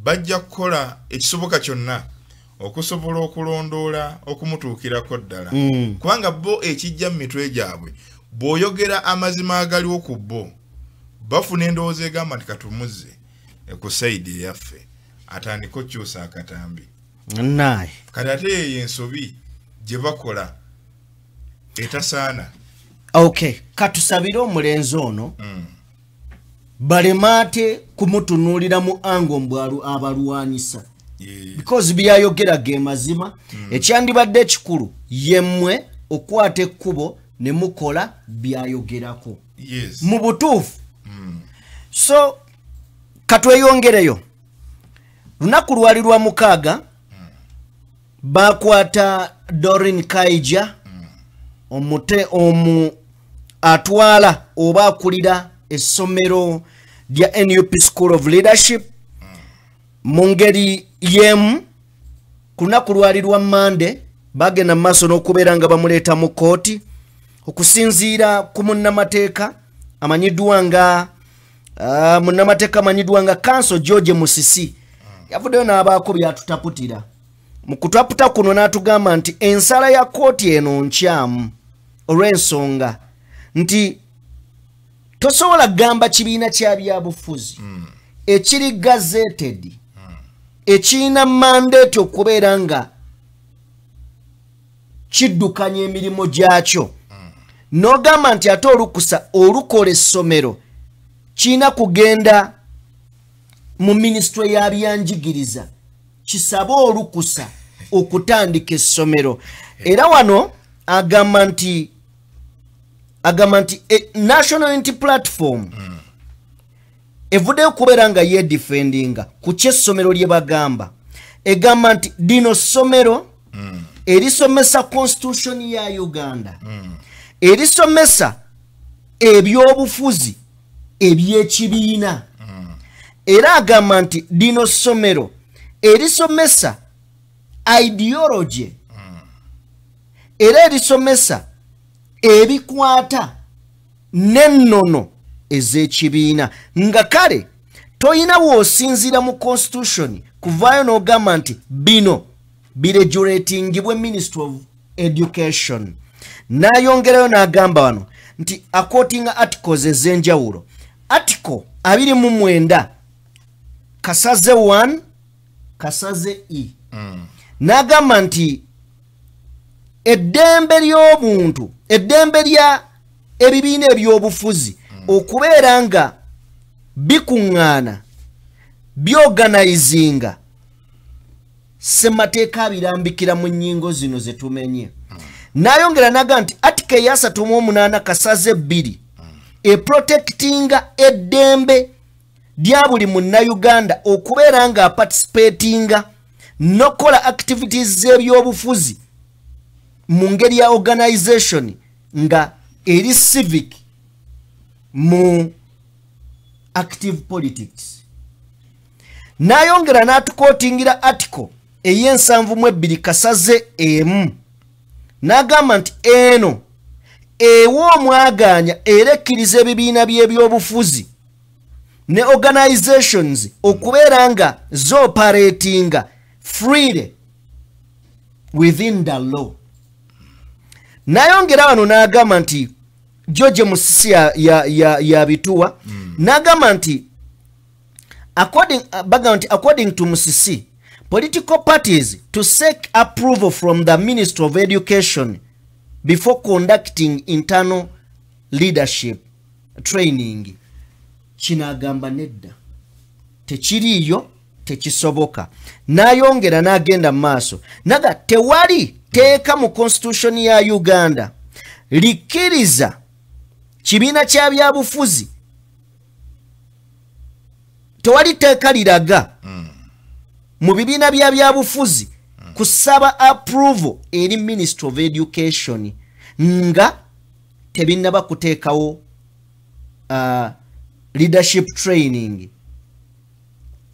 Speaker 7: bajja kukola ekisoboka kyonna okusobola okulondoola okumutuukirako ddala kubanga bo ekijja mu mitwe gyabwe bw'oyogera amazima agaliwo ku bo bafuna endowooza egamba nti katumuzze ku sayidi yaffe atandika okukyusa akatambi
Speaker 6: naye
Speaker 7: kati ate eyo ensobi gye bakola etasaana.
Speaker 6: Okay, katusabire omulenzi ono balemaate kumutunuulira mu ango mbwalu abalwanisa because byayogera ge mazima ekyandibadde ekikulu yemmwe okwata ekkubo ne mukola byayogerako mu butuufu so katweyongereyo lunaku lwali lwa mukaaga bakwata Doreen Kaija omu atwala oba akulira essomero lya NUP School of Leadership mu ngeri yemu ku lunaku lwali lwa Mande bagenda maaso n'okubeera nga bamuleeta mu kooti okusinziira ku munnamateeka amanyiddwa nga Counsel George Musisi yavuddeyo n'abaako byatutaputira mu kutwaputa kuno n'atugamba nti ensala ya kooti eno nkyamu olw'ensonga nti tosobola gamba kibiina kya byabufuzi ekiri gazetted ekirina mandate okubeera nga kiddukanya emirimu gyakyo n'ogamba nti ate olukusa olukola essomero kirina kugenda mu minisitule ya byanjigiriza kisabe olukusa okutandika essomero era wano agamba nti National Unity Platform evuddeyo kubeera nga yedifendinga ku kyessomero lye bagamba egamba nti lino ssomero erisomesa constitution ya Uganda erisomesa ebyobufuzi ebyekibiina era agamba nti lino ssomero erisomesa ideology era erisomesa ebikwata n'ennono ez'ekibiina nga kale toyina w'osinziira mu constitution kuvaayo n'ogamba nti bino biregulatingibwe Ministry of Education. N'ayongerayo n'agamba wano nti according articles ez'enjawulo article 29 kasaze 1 kasaze E n'agamba nti eddembe ly'obuntu eddembe lya ebibiina eby'obufuzi okubeera nga bikuŋŋaana byorganizinga ssemateeka abirambikira mu nnyingo zino ze tumenye. N'ayongera n'agamba nti article ya 38 kasaze 2 eprotectinga eddembe lya buli munnayuganda okubeera nga participatinga nokola activities z'ebyobufuzi mu ngeri ya organization nga eri civic mu active politics. N'ayongera n'atukotingira article ey'ensanvu kasaze emu n'agamba nti eno ewa omwaganya era ekkiriza ebibiina by'ebyobufuzi ne organizations okubeera nga zooperatinga freely within the law. N'ayongera wano n'agamba nti George Musisi ya bituwa n'agamba nti according to Musisi, political parties to seek approval from the Ministry of Education before conducting internal leadership training. Kinagamba nedda tekiriyo tekisoboka. N'ayongera n'agenda maaso naga tewali teeka mu constitution ya Uganda likiriza kibiina kya byabufuzi, tewali teeka liraga mu bibiina bya byabufuzi kusaba approval eri Ministry of Education nga tebinaba kuteekawo leadership training.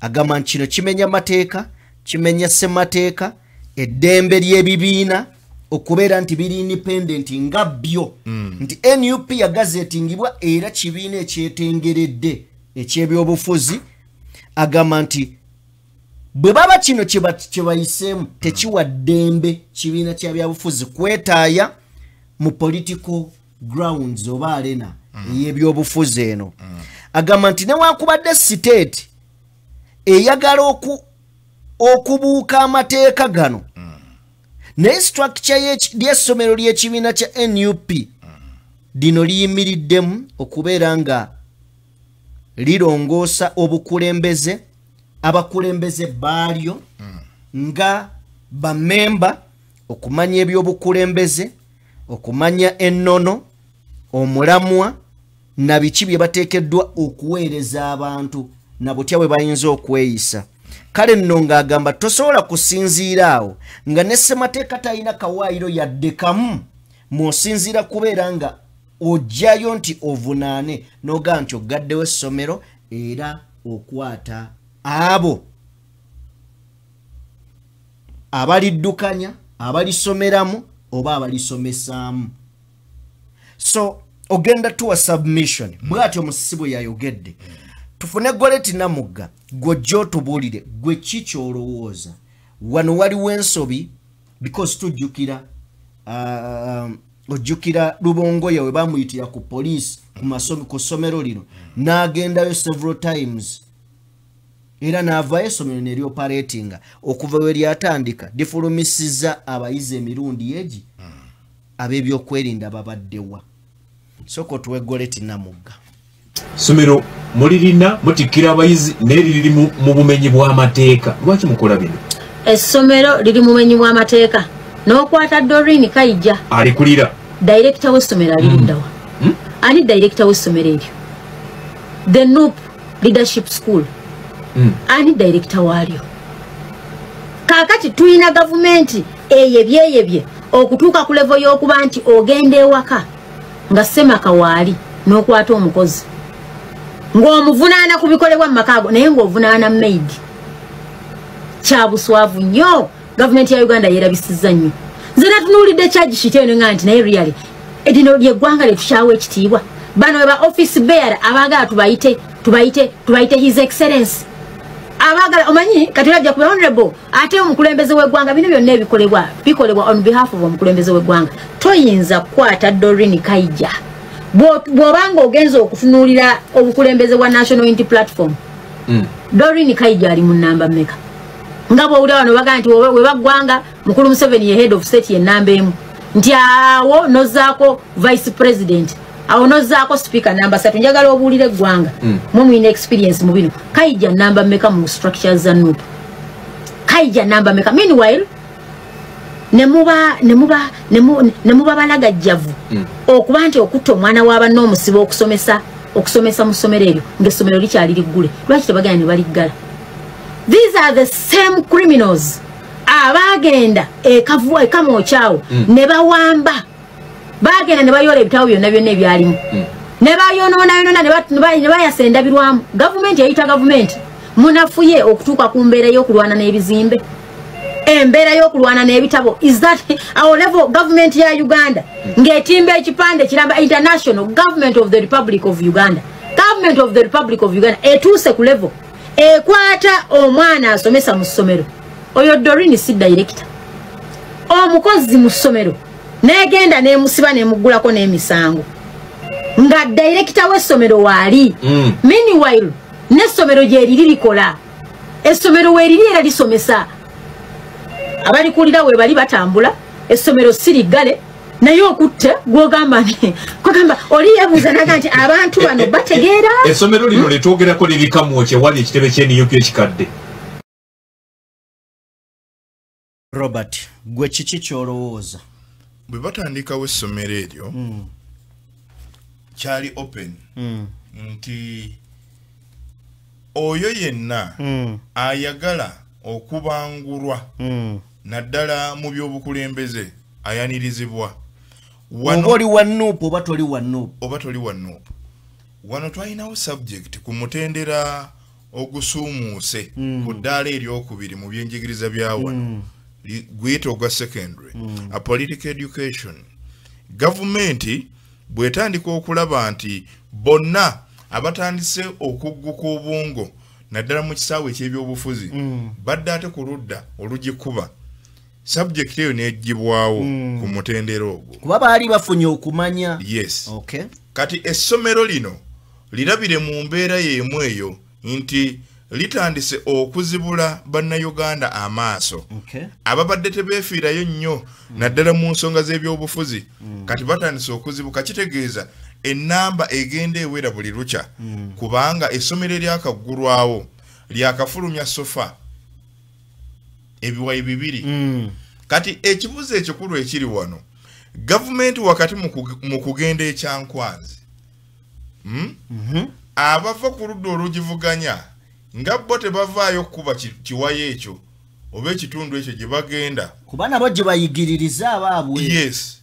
Speaker 6: Agamba kino kimenya mateeka, kimenya ssemateeka, eddembe ly'ebibiina okubeera nti biri independent nga byo nti NUP yagazetingibwa era kibiina ekyetengeredde ekyebyobufuzi. Agamba nti bwe baba kino kyebayiseemu tekiwa ddembe kibiina kya byabufuzi kwetaaya mu political grounds oba arena ey'ebyobufuzi eno. Agamba nti newankubadde state eyagala okubuuka amateeka gano naye structure y'essomero ly'ekibiina kya NUP dino liyimiriddemu okubeera nga lirongoosa obukulembeze abakulembeze baalyo nga bamemba okumanya ebyobukulembeze, okumanya ennono, omulamwa na biki bye bateekeddwa okuweereza abantu na butya bwe bayinza okweyisa. Kale nno ng'agamba tosobola kusinziira awo nga ne ssemateeka talina kawaayiro yadde kamu mw'osinziira kubeera nga ojjayo nti ovunaane n'ogamba nti ogaddewo essomero era okwata abo abaliddukanya, abalisomeramu oba abalisomesaamu. So ogenda tuwa submission bw'atyo Musisi bwe yayogedde. Tufune Goleti Namugga gw'ojja otubuulire gwe ki ky'olowooza wano waliwo ensobi because tujjukira ojjukira Lubongoya we bamuyitira ku police ku ssomero lino n'agendayo several times era n'avaayo essomero ne lyoperatinga okuva we lyatandika difulumisizza abayizi emirundi egi ab'ebyokwerinda babaddewa. Soko tuwe Goleti Namugga.
Speaker 17: Somero mulirina mutikira abayizi n'eriri mu bumenyi bw'amateeka. Lwaki mukola bino?
Speaker 18: Essomero liri mu bumenyi bw'amateeka n'okwata Doreen Kayija
Speaker 17: alikulira
Speaker 18: director w'essomero alirindawa. Ani director w'essomero eryo? The NUP Leadership School. Ani director waalyo? Kaakati tuyina gavumenti eyebyeyebye okutuuka ku level y'okuba nti ogenda ewaka nga Ssemaka waali n'okwata omukozi ng'omuvunaana ku bikolebwa mu makaago naye ng'ovunaana maid. Kya buswavu nnyo gavumenti ya Uganda yeerabisizza nnyo. Nze natunuulidde charge sheet eno nga nti naye really edino lyegwanga letushawe ekitiibwa bano weba office bearer abagala tubayite his excellence abagala omanyi katulajja ku honorable ate omukulembeze w'eggwanga bino byonna bikolebwa on behalf of omukulembeze w'eggwanga toyinza kukwata Doreen Kaija bw'obanga ogenza okutunuulira obukulembeze bwa National Unity Platform Doreen Kaija ali mu namba mmeka nga bw'owulira wano bagaa nti webaggwanga mukulu Museveni ye head of state ye namba emu nti awo nozaako vice president awo nozaako speaker namba 3 njagala obuulire eggwanga mumwine experience mu bino Kaija namba mmeka mu structures za NUP Kaija namba mmeka meanwhile nemuba balagajjavu okuba nti okutta omwana w'abanna omusibo okusomesa mu ssomero eryo ng'essomero likyali liggule lwaki tebagenda ne baliggala. These are the same criminals abagenda ekamwokyawo ne bawamba bagenda ne bayola ebitabo byonna ebyalimu ne bayonoona ne bayasa endabirwamu gavumenti yayita gavumenti munafuye okutuuka ku mbeera y'okulwana n'ebizimbe embeera y'okulwana n'ebitabo is that our level government ya Uganda ng'etimba ekipande kiramba international government of the Republic of Uganda etuuse ku level ekwata omwana asomesa mu ssomero oyo Doreen si director omukozi mu ssomero negenda nemusiba nemugulako n'emisango nga director w'essomero waali meanwhile n'essomero gye liri likola essomero weeriri era lisomesa abalikulira we bali batambula essomero sirigale naye okutte gwogamba oli yebuuza naga nti abantu bano bategeera
Speaker 17: essomero lino letwogerako lirikamwokye wali ekitebe ky'eniyuki ekikadde.
Speaker 6: Robert gwe kiki kyolowooza
Speaker 7: bwe batandikawo essomero eryo kyali open nti oyo yenna ayagala okubangulwa naddala mu by'obukulembeze ayanirizibwa
Speaker 6: oba oli wa NUP oba toli wa
Speaker 7: NUP wano twalinawo subject ku mutendera ogusuumuuse ku ddaala eryokubiri mu byenjigiriza bya wano guyita ogwa secondary a political education. Gavumenti bwetandika okulaba nti bonna abatandise okugguka obwongo naddala mu kisaawe eky'ebyobufuzi badde ate ku ludda olugikuba subject eyo n'eggibwawo ku mutendera ogwo
Speaker 6: kuba baali bafunye okumanya.
Speaker 7: Yes. Kati essomero lino lirabire mu mbeera y'emu eyo nti litandise okuzibula bannayuganda amaaso ababadde tebeefiirayo nnyo naddala mu nsonga z'ebyobufuzi kati batandise okuzibuka kitegeeza ennamba egenda ewera buli lukya kubanga essomero eryakaggulwawo lyakafulumya sofa ebiwayi 2 kati ekibuzo ekikulu ekiri wano gavumenti wakati mu kugenda ekyankwanzi abava ku ludda olugivuganya nga bo tebavaayo kuba kiwayo ekyo oba ekitundu ekyo gye bagenda
Speaker 6: kuba nabo gye bayigiririza abaabwe.
Speaker 7: Yes.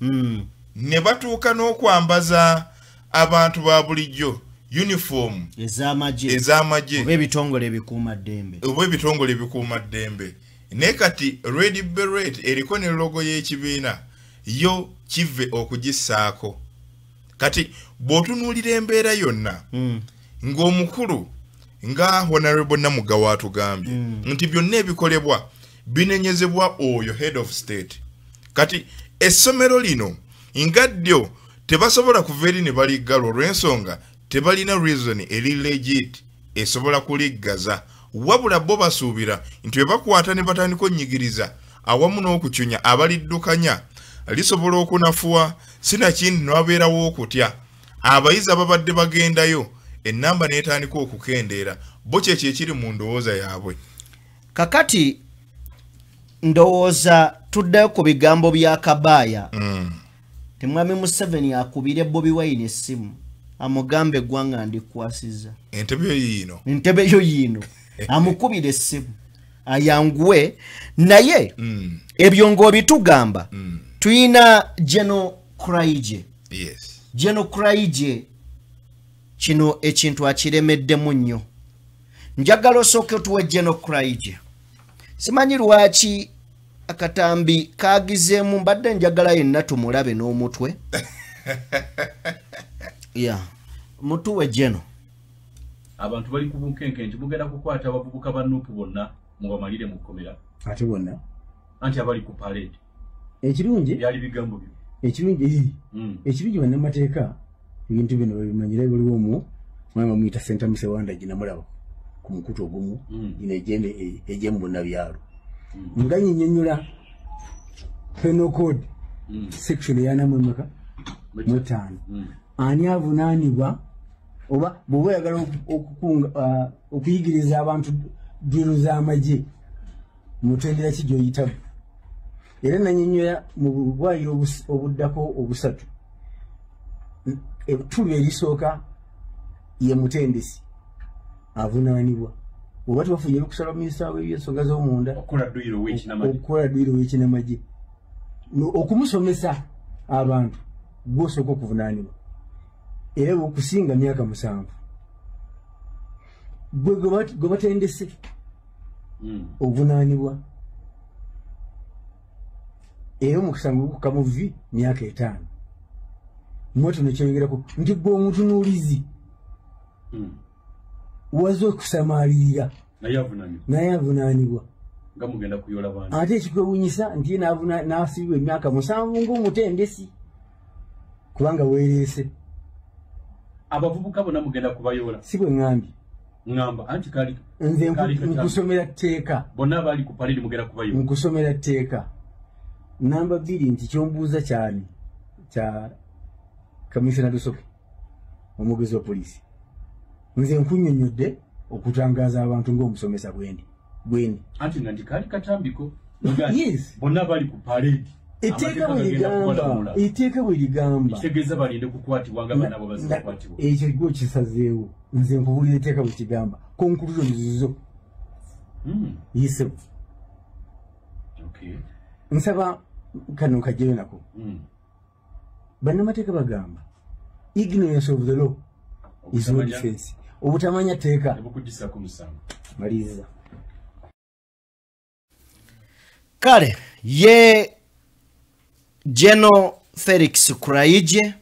Speaker 7: Ne batuuka n'okwambaza abantu ba bulijjo uniform ez'amagye
Speaker 6: oba ebitongole ebikuuma ddembe ne kati Red Beret eriko ne logo y'ekibiina yo kive okugissaako kati bw'otunuulira embeera yonna ng'omukulu nga Honorable Namugawa atugambye nti byonna ebikolebwa binenyezebwa oyo head of state kati essomero lino ngaddyo tebasobola kuva eri ne baliggalwa olw'ensonga tebalina reason eri legit esobola kuliggaza wabula bo basuubira nti webakwata ne batandika onnyigiriza awamu n'okucunya abaliddukanya lisobola okunafuwa sinakindi n'abeerawo okutya abayizi ababadde bagendayo ennamba n'etandika okukendeera bo kyekyo ekiri mu ndowooza yaabwe. Kakati ndowooza tuddayo ku bigambo bya Kabaaya temwami Museveni akubire Bobi Wine essimu amugambe eggwanga ndikwasiza entebe yo yiino amukubire essimu ayanguwe naye ebyo ng'obitugamba tuyina General Kraije. General Kraije kino ekintu akiremeddemu nnyo njagala osooke otuwe General Kraije simanyi lwaki akatambi kagizeemu mbadde njagala yenna tumulabe n'omutwe Yeah. Mutuwe jeno.
Speaker 1: Abantu bali ku bunkenke nti mugenda kukwata abavubuka ba Nuupu bonna mubamalire mu kkomera.
Speaker 11: Ate bonna.
Speaker 1: Anti abali ku parade.
Speaker 11: Ekirungi
Speaker 1: byali bigambo byo.
Speaker 11: Ekirungi ekirungi bannamateeka ebintu bino babimanyira baliwo omu mwama muyita Senta Musewanda ginamulaba ku mukutu ogumu ino egende ejemu bonna byalo nga nyinyonyola penal code section ya namwe maka mutano ani avunaanibwa oba bw'oba oyagala okuyigiriza abantu ddiru z'amagye mutendera ki gy'oyitamu era nanyonyola mu bulwaliro obuddako obusatu ettulu erisooka ye mutendesi avunaanibwa oba tebafuyire okusala minisita w'ebyensonga z'omunda okukola dduyiro w'ekinamagye okumusomesa abantu gw'osooka okuvunaanibwa era okusinga myaka 7 gwe batendese ovunaanibwa era omukusango gukamuvi myaka 5 mwoto nekyogerako nti gwe omutunuulizi waze okusamalirira naye avunaanibwa ate ekikwewunyisa nti n'asibibwa emyaka 7 ng'omutendesi kubanga weereese
Speaker 1: abavubuka bonna mugenda kubayoola
Speaker 11: si bwe ŋŋambye
Speaker 1: ŋŋamba anti kali
Speaker 11: nze nkusomera tteeka
Speaker 1: bonna abali ku parade mugenda kubayoola
Speaker 11: nkusomera tteeka namba 2 nti kyombuuza kyani kya Commissioner Dusoke omugezi wa poliisi nze nkunnyonnyodde okutangaaza abantu ng'omusomesa bwendi
Speaker 1: anti nga ndikali katambiko
Speaker 11: yes
Speaker 1: bonna bali ku parade
Speaker 11: iteeka bwe ligamba
Speaker 1: kitegeeza balinde kukwatibwa nga banabo bazikwatibwa
Speaker 11: ekyo gwe kisazeewo nze nkubuulira iteeka bwe kigamba conclusions zo yise nsaba kano kajjayo nako bannamateeka bagamba ignorance of the law is no defense obutamanya teeka maliriza
Speaker 6: kale ye General Felix Kuraije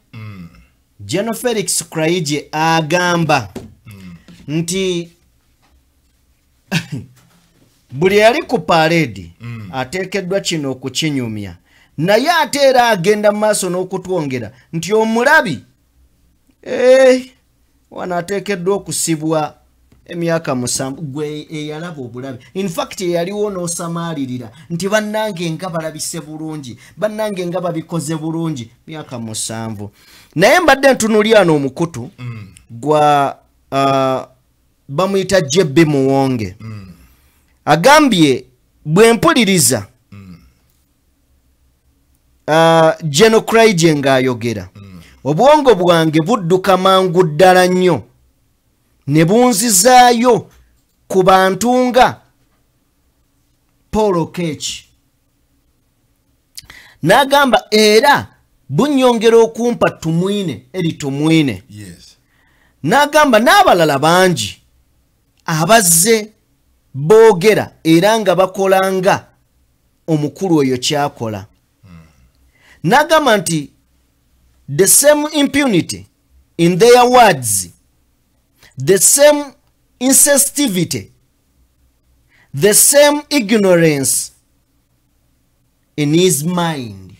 Speaker 6: General Felix Kuraije agamba nti buli yali ku parade ateekeddwa kino okukinyumya naye ate era agenda mu maaso n'okutwongera nti omulabi wano ateekeddwa okusibwa emyaka 7 gwe eyalaba obulabi in fact yaliwo n'osamaalirira nti bannange nga balabise bulungi bannange nga babikoze bulungi myaka 7 naye mbadde ntunulyano omukutu gwa bamuyita JB Muwonge agambye bwe mpuliriza General Kuraije ng'ayogera obwongo bwange budduka mangu ddala nnyo ne bunzizaayo ku bantu nga Paul Okech n'agamba era bunyongera okumpa tumwine eri tumwine n'agamba n'abalala bangi abazze boogera era nga bakolanga omukulu oyo kyakola n'agamba nti the same impunity in their words, the same insensitivity, the same ignorance in his mind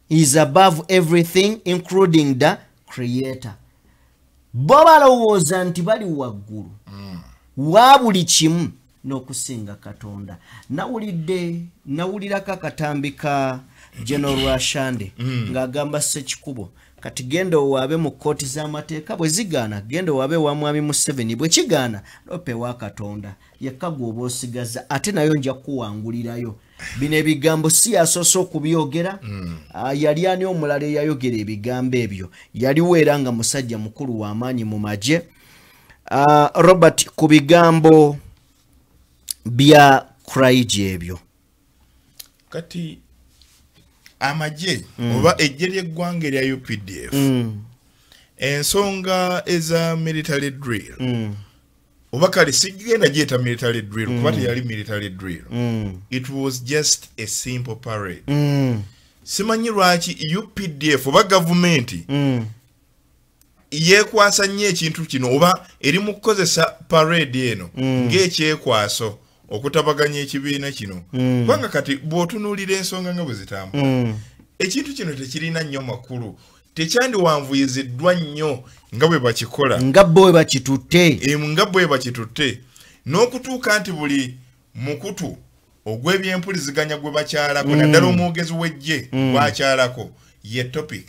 Speaker 6: is above everything, including the Creator. Bobalowooza nti bali waggulu wa buli kimu n'okusinga Katonda. Nawulirako akatambi ka General Rwashande ng'agamba Ssekikubo kati genda owaabe mu kkooti z'amateeka bwe zigaana genda owaabe wa Mwami Museveni bwe kigaana lopewa Katonda yekka gw'oba osigaza ate nayo nja kuwangulirayo. Bino ebigambo si yasoose okubyogera yali ani omulala eyayogera ebigambo ebyo yaliwo era nga musajja mukulu w'amaanyi mu magye Robert ku bigambo bya Kuraije ebyo
Speaker 7: kati amagye oba ejje ly'eggwanga erya UPDF ensonga eza military drill oba kale sigenda gyeta military drill kuba teyali military drill it was just a simple parade simanyi lwaki UPDF oba gavumenti yekwasa nnyo ekintu kino oba eri mu kukozesa parade eno ng'ekyekwaso okutabaganya ekibiina kino kubanga kati bw'otunuulira ensonga nga bwe zitambula ekintu kino tekirina nnyo makulu tekyandiwanvuyiziddwa nnyo nga bwe bakikola
Speaker 6: nga bwe bakitutte n'okutuuka nti buli mukutu ogw'ebyempuliziganya gwe bakyalako naddala omwogezi w'eggye gwakyalako ye topic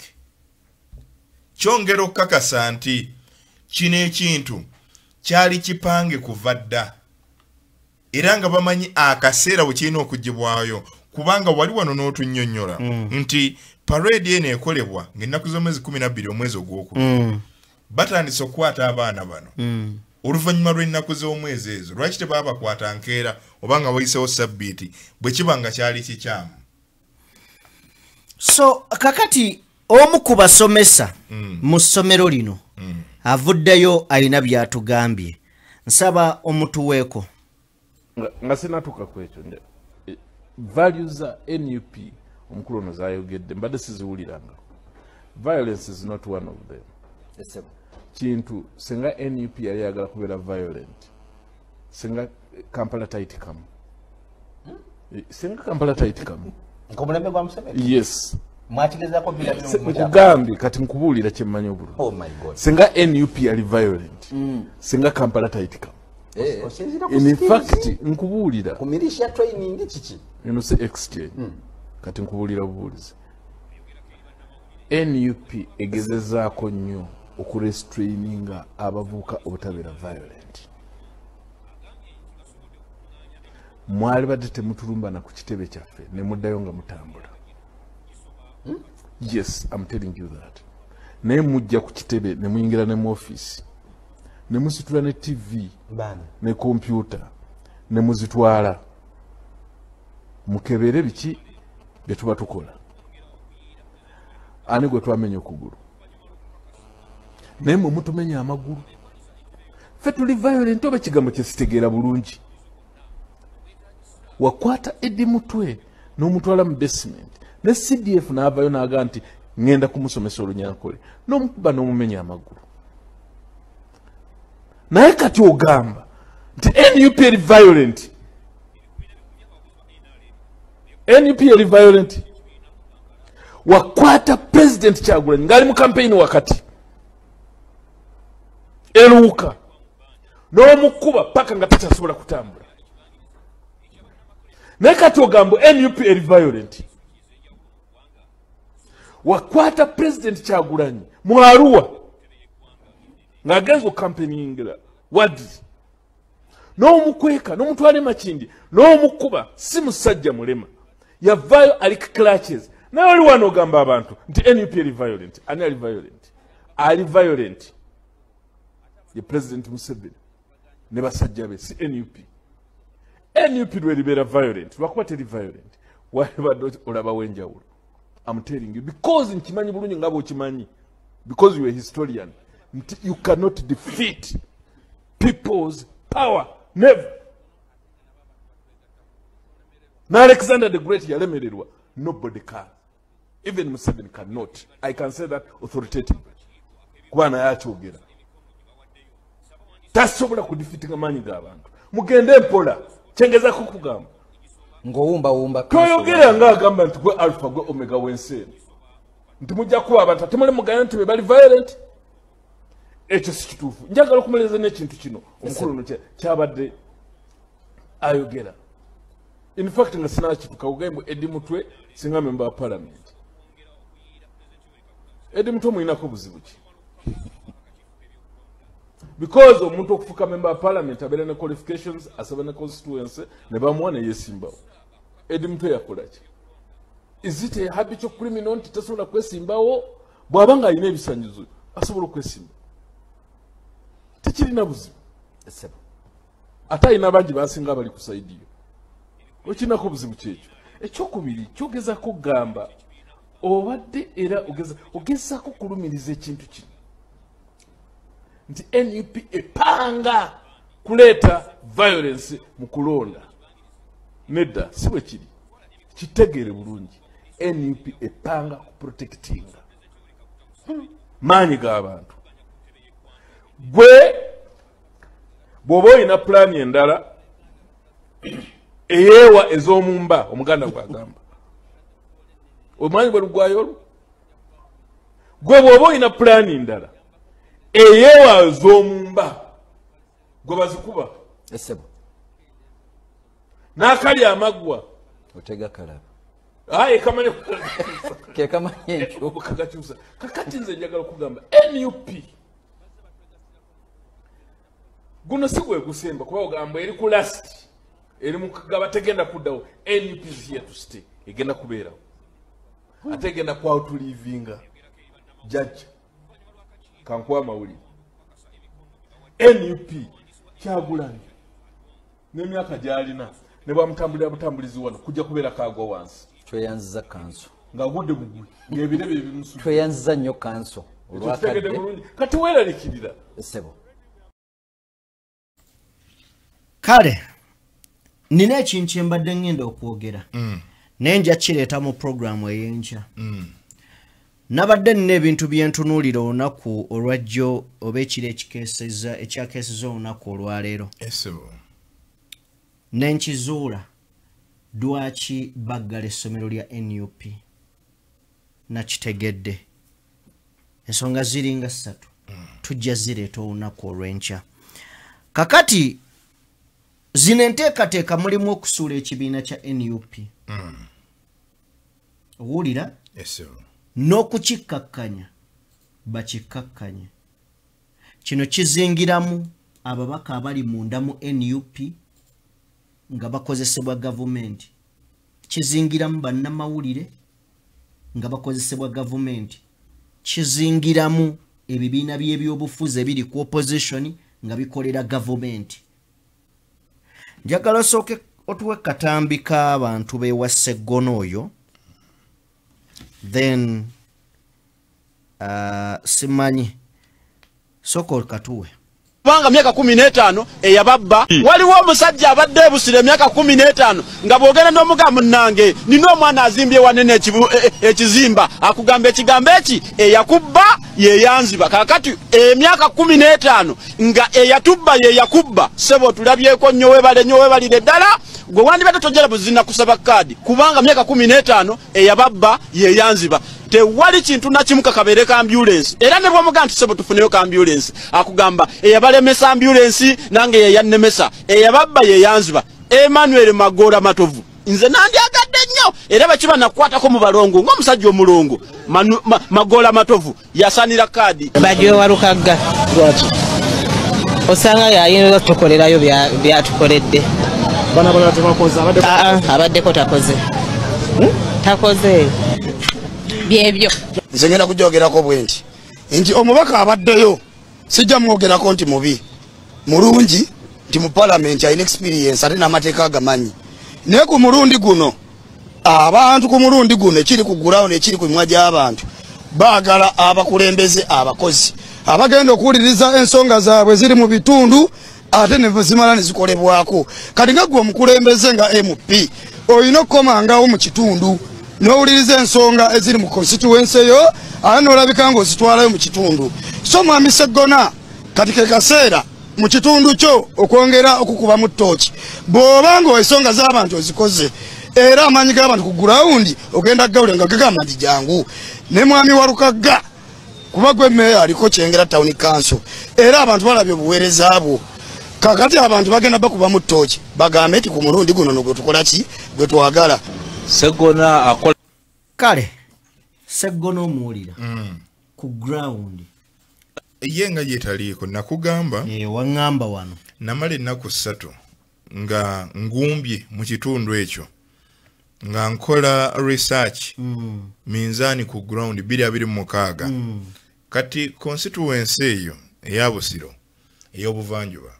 Speaker 6: kyongera okukakasa nti kino ekintu kyali kipange kuva dda era nga bamanyi akaseera bwe kirina okuggyibwayo kubanga wali wano n'otunnyonnyola nti parade eno ekolebwa ng'ennaku z'omwezi 12 omwezi ogwokubiri batandise okukwata abaana bano oluvannyuma lw'ennaku z'omwezi ezo lwaki tebaba bakwata nkeera oba nga wayisewo sabbiiti bwe kiba nga kyali kikyamu so kakati omu ku basomesa mu ssomero lino avuddeyo alina byatugambye nsaba omutuweeko
Speaker 3: nga sinatuuka ku ekyo values za NUP omukulu ono zayogedde mbadde siziwuliranga violence is not one of them kintu senga NUP yali yagala kubeera violent senga Kampala tight come senga Kampala tight come
Speaker 4: nkomulembe gwa Museveni
Speaker 3: yes
Speaker 4: mwakigezako bila
Speaker 3: nkugambye kati nkubuulira kyemmanyi obulungi
Speaker 4: oh my god
Speaker 3: senga NUP yali violent senga Kampala tight come in fact nkubuulira
Speaker 4: ku militia training kiki
Speaker 3: eno se exchange kati nkubuulira bubuulizi NUP egezezaako nnyo okurestraininga abavubuka obutabeera violent mwali badde temutulumbana ku kitebe kyaffe ne muddayo nga mutambula yes I'm telling you that naye mujja ku kitebe ne muyingira ne mu office ne musitula ne TV ne computer ne muzitwala mukebere biki bye tuba tukola ani gwe twamenya okugulu naye mwe mutumenya amagulu ffe tuli violent oba ekigambo kyesitegeera bulungi wakwata Eddie Mutwe n'omutwala mu basement ne CDF n'avayo n'aga nti ngenda kumusomesa olunyankole n'omukuba n'omumenya amagulu naye kati ogamba nti NUP eri violent NUP eri violent wakwata president Kyagulanyi ngali mu campaign wakati eruuka n'omukuba paka nga takyasobola kutambula naye kati ogamba NUP eri violent wakwata president Kyagulanyi mu Arua ng'agenza okampanyingira wadi n'omukweka n'omutwale Makindi n'omukuba si musajja mulema yavaayo ali clutches naye oli wano ogamba abantu nti NUP eri violent ani ali violent ali violent ye president Museveni ne basajja be si NUP NUP lweribeera violent lwakuba teri violent wabadde olabawo enjawulo I'm telling you because nkimanyi bulungi nga bw'okimanyi because you are a historian you cannot defeat people's power never na Alexander the Great yalemererwa nobody can even Museveni cannot I can say that authoritatively kubana yakyogera tasobola kudefeatinga manyi g'abantu mugende mpola kyengezako kugamba
Speaker 4: ng'owumba
Speaker 3: toyogera ng'agamba nti gwe alpha gwe omega w'enseeni nti mujja kuba abantu ate muli muganya nti be bali violent ekyo si kituufu njagala okumaliriza n'ekintu kino omukulu no kyabadde ayogera in fact nga sinakituka ugambo Eddie Mutwe singa member wa parliament Eddie Mutwe muyinako buzibu ki because omuntu okufuka member wa parliament abeera ne qualifications asaba ne constituency ne bamuwa ne yesimbawo Eddie Mutwe yakola ki is it a habitual criminal nti tasobola kwesimbawo bw'aba nga alina ebisanyizo asobola okwesimba tekirina buzibu ate alina abangi basinga abali ku saidi yo okinako buzibu kyekyo ekyokubiri kyogezako gamba obadde era ogezako kulumiriza ekintu kino nti NUP epanga kuleeta violence mu kulonda nedda si bwe kiri kitegeere bulungi NUP epanga kuprotectinga maanyi g'abantu gwe bw'oba olina pulaani endala eyeewa ez'omumba omuganda gwagamba omanyi bwe lugwayo olwo gwe bw'oba olina pulaani ndala eyeewa ez'omumba gwe bazikuba
Speaker 4: esebo
Speaker 3: n'akali amaggwa
Speaker 4: otega kalaba
Speaker 3: aye kamanye
Speaker 4: ke kamanye
Speaker 3: kakakyusa kakati nze njagala okugamba NUP guno si gwe gusemba kuba ogamba eri ku last eri mukagaba tegenda kuddawo NUP is here to stay egenda kubeerawo ate egenda ku outlivinga judge kankuwa amawulire NUP Kyagulanyi n'emyaka gy'alina ne bamutambulira butambulizi wano kujja kubeera kaagwa wansi
Speaker 4: tweyanziza kanso
Speaker 3: ng'agudde bugwi ng'ebirebe ebimusu
Speaker 4: tweyanziza nnyo kanso
Speaker 3: olwakadde bulungi kati weeralikirira
Speaker 4: esebo
Speaker 6: kale nina ekintu kye mbadde ngenda okwogera naye nja kireeta mu puroguramu ey'enkya nabadde nina ebintu bye ntunuulira olunaku olwajjo oba ekiro ekyakeeseza olunaku olwaleero ne nkizuula lwaki baggala essomero lya NUP nakitegedde ensonga ziringa 3 tujja zireeta olunaku olw'enkya kakati zino enteekateeka mulimu okusuula ekibiina kya NUP owulira n'okukikkakkanya bakikkakkanye kino kizingiramu ababaka abali munda mu NUP nga bakozesebwa gavumenti kizingiramu bannamawulire nga bakozesebwa gavumenti kizingiramu ebibiina by'ebyobufuzi ebiri ku opposition nga bikolera gavumenti njagala osooke otuwe katambi k'abantu beewa Sseggona oyo then simanyi soko katuwe
Speaker 15: kubanga myaka 15 eyababba waliwo omusajja abadde ebusire myaka 15 nga bwogera n'omuga munnange nina omwana azimbye wanene ekizimba akugamba ekigambo eki eyakubba yeyanziba kakati emyaka 15 nga eyatubba yeyakubba sebo tulabyeko nnyo webalire ddala gwe wandibadde tojjala buzina kusaba kaadi kubanga myaka 15 eyababba yeyanziba tewali kintu nakimu kakabeereka ambulance era ne bw'omuga nti sebo tufuneyo ka ambulance akugamba eyabalemesa ambulance nange yeyannemesa eyababba yeyanziba Emmanuel Magora Matovu nze nandyagadde nnyo era bakiba nakwatako mu balongo ng'omusajja omulongo Magora Matovu yasanira kaadi
Speaker 19: bajwe warukagga lwaki osanga yayinza tukolerayo byatukoledde
Speaker 15: bana tebakoze
Speaker 19: abaddeko takoze takoze byebyo
Speaker 20: nze ngenda kujogerako bwenti nti omubaka abaddeyo sijja mwogerako nti mubi mulungi nti mu parliament alina experience ate n'amateeka agamanyi naye ku mulundi guno abantu ku mulundi guno ekiri ku ground ekiri ku mimwa gy'abantu baagala abakulembeze abakozi abagenda okuwuliriza ensonga zaabwe ziri mu bitundu ate ne zimala ne zikolebwako kati nga gwe omukulembeze nga MP olina okukomangawo mu kitundu n'owuliriza ensonga eziri mu constituency yo ate n'olabika ng'ozitwalayo mu kitundu so mwami Sseggona kati ke kaseera mu kitundu kyo okwongera okukuba mu ttooki bw'oba ng'ensonga z'abantu ozikoze era amaanyi g'abantu ku gurawundi ogenda gawule nga gagamba nti jangu ne mwami Warukagga kuba gwe meeya aliko Kyengera Town Council era abantu balabye obuweereza bwo kakati abantu bagenda bakuba mu ttooki bagambe nti ku mulundi guno nogwe tukola ki gwe twagala
Speaker 4: Sseggona akola
Speaker 6: kale Sseggona omuwulira ku ground
Speaker 7: ye nga gyetaliiko nakugamba
Speaker 6: waŋŋamba wano
Speaker 7: namala ennaku 3 nga ngumbye mu kitundu ekyo nga nkola research minzaani ku ground 226 kati constituency eyo eya Busiro ey'obuvanjuba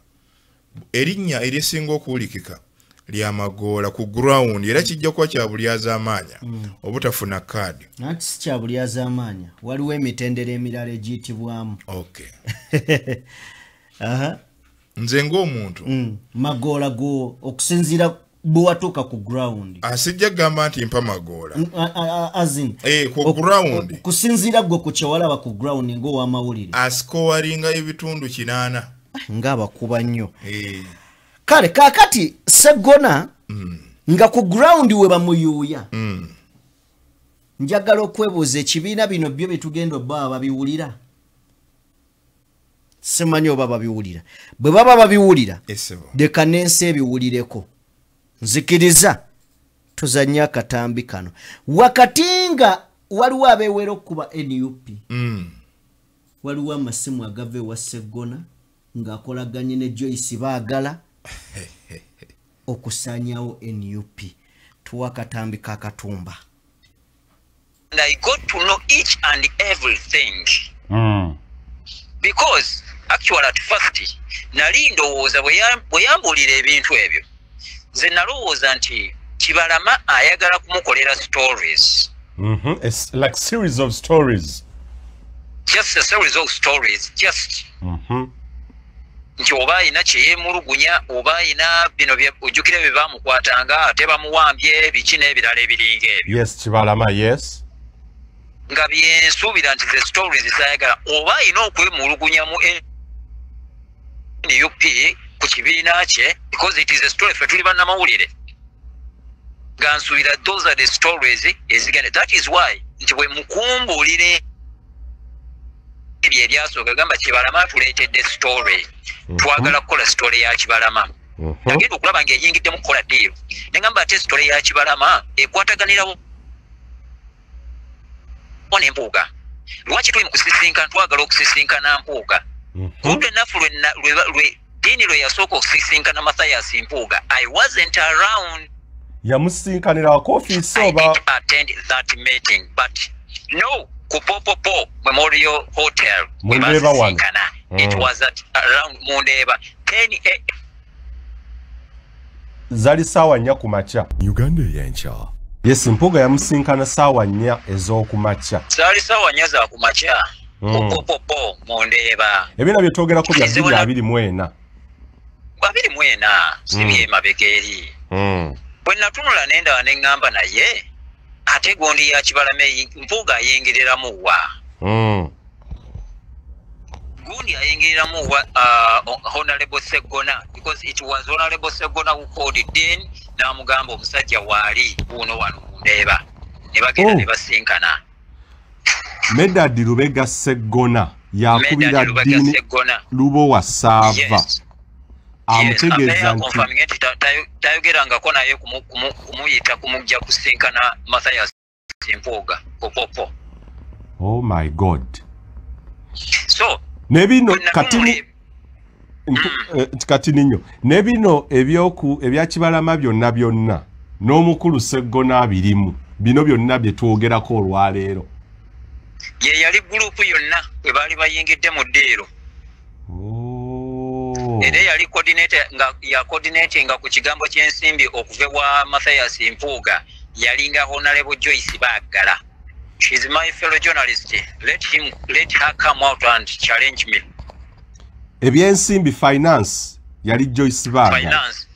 Speaker 7: erinnya erisinga okuwulikika lya Magoola ku ground era kijja kuba kya bulyazaamaanya obutafuna kaadi
Speaker 6: nati si kya bulyazaamaanya waliwo emitendera emirala egiyitibwamu
Speaker 7: nze ng'omuntu
Speaker 6: Magoola go okusinziira bwatuuka ku ground
Speaker 7: asijja gamba nti mpa magoola
Speaker 6: azin
Speaker 7: ku ground
Speaker 6: kusinziira gwe ku kyewalaba ku ground ng'owamawulire
Speaker 7: asikowalinga ebitundu 8
Speaker 6: ng'abakuba nnyo kale kaakati Sseggona nga ku ground we bamuyuuya njagala okwebuuza ekibiina bino byo betugenda obba babiwulira simanyi oba babiwulira bwe baba babiwulira leka n'ensi ebiwulireko nzikiriza tuzanye akatambi kano wakati nga waliwo abeewera okuba NUP waliwo amasimu agava ewa Sseggona ng'akolaganye ne Joyce Baagala okusaanyawo NUP tuwa akatambi ka Katumba.
Speaker 21: And I got to know each and everything because actually at first nali ndowooza bwe yambulira ebintu ebyo nze nalowooza nti Kibalama ayagala kumukolera stories.
Speaker 22: It's like series of stories.
Speaker 21: Just a series of stories. Just. Nti oba ayina kyeyemulugunya oba ayina bino ojjukira bye bamukwatanga ate bamuwambye biki n'ebirala ebiringa ebyo.
Speaker 22: Yes, Kibalama, yes.
Speaker 21: Nga byensuubira nti the stories zayagala oba ayina okwemulugunyamu NUP ku kibiina kye because it is a story fe tuli bannamawulire. Gansuira those are the stories ezigenda. That is why nti bwe mukumbulire ebyasooka gamba Kibalama tuleetedde story twagala kukola story ya Kibalama agenda okulaba ng'eyingidde mu kukola deal negamba ate story ya Kibalama ekwataganirawo n'empuuga lwaki tuli mu kusisinkana twagala okusisinkana mpuuga kumbe ennafu lwe ddiini lwe yasooka okusisinkana Mathias Mpuuga I wasn't around.
Speaker 22: Yamusinkanira ku office oba
Speaker 21: I didn't attend that meeting but no Kupopopo Memorial Hotel
Speaker 22: Mundeba one.
Speaker 21: It was at around Mundeba 10 a.m.
Speaker 22: Zali sawa 4 kumacha Uganda yencha. Yes, Mpuuga yamusinkana sawa 4 ez'okumacha.
Speaker 21: Zali sawa 4 za kumacha. Kupopopo Mundeba.
Speaker 22: Ebina byetogera ko bya 2024.
Speaker 21: 2024 sibye mabegeri. Bwe natunula nenda n'engamba naye ate gondi ya Kibalama Mpuuga ayingiriramu wa gundi ayingiriramu wa Honorable Sseggona because it was Honorable Sseggona who called it in n'amugamba omusajja waali uno wano Mundeba ne bagenda ne basinkana.
Speaker 22: Medad Lubega Sseggona yakubira ddiini Lubo wa Saava amutegeeza nti
Speaker 21: tayogerangako naye kumuyita kumujja kusinkana Mathias Mpuuga Popopo.
Speaker 22: Oh my God.
Speaker 21: So
Speaker 22: nebino katini nnyo nebino ebya Kibalama byonna n'omukulu Sseggona abirimu bino byonna bye twogerako olwaleero
Speaker 21: ye yali gurupu yonna bwe baali bayingidde mu ddeero. Era yali coordinating ku kigambo ky'ensimbi okuva wa Mathias Mpuuga yalinga Honorable Joyce Baagala. She's my fellow journalist. Let her come out and challenge me.
Speaker 22: Ebyensimbi finance yali Joyce Baagala. Finance.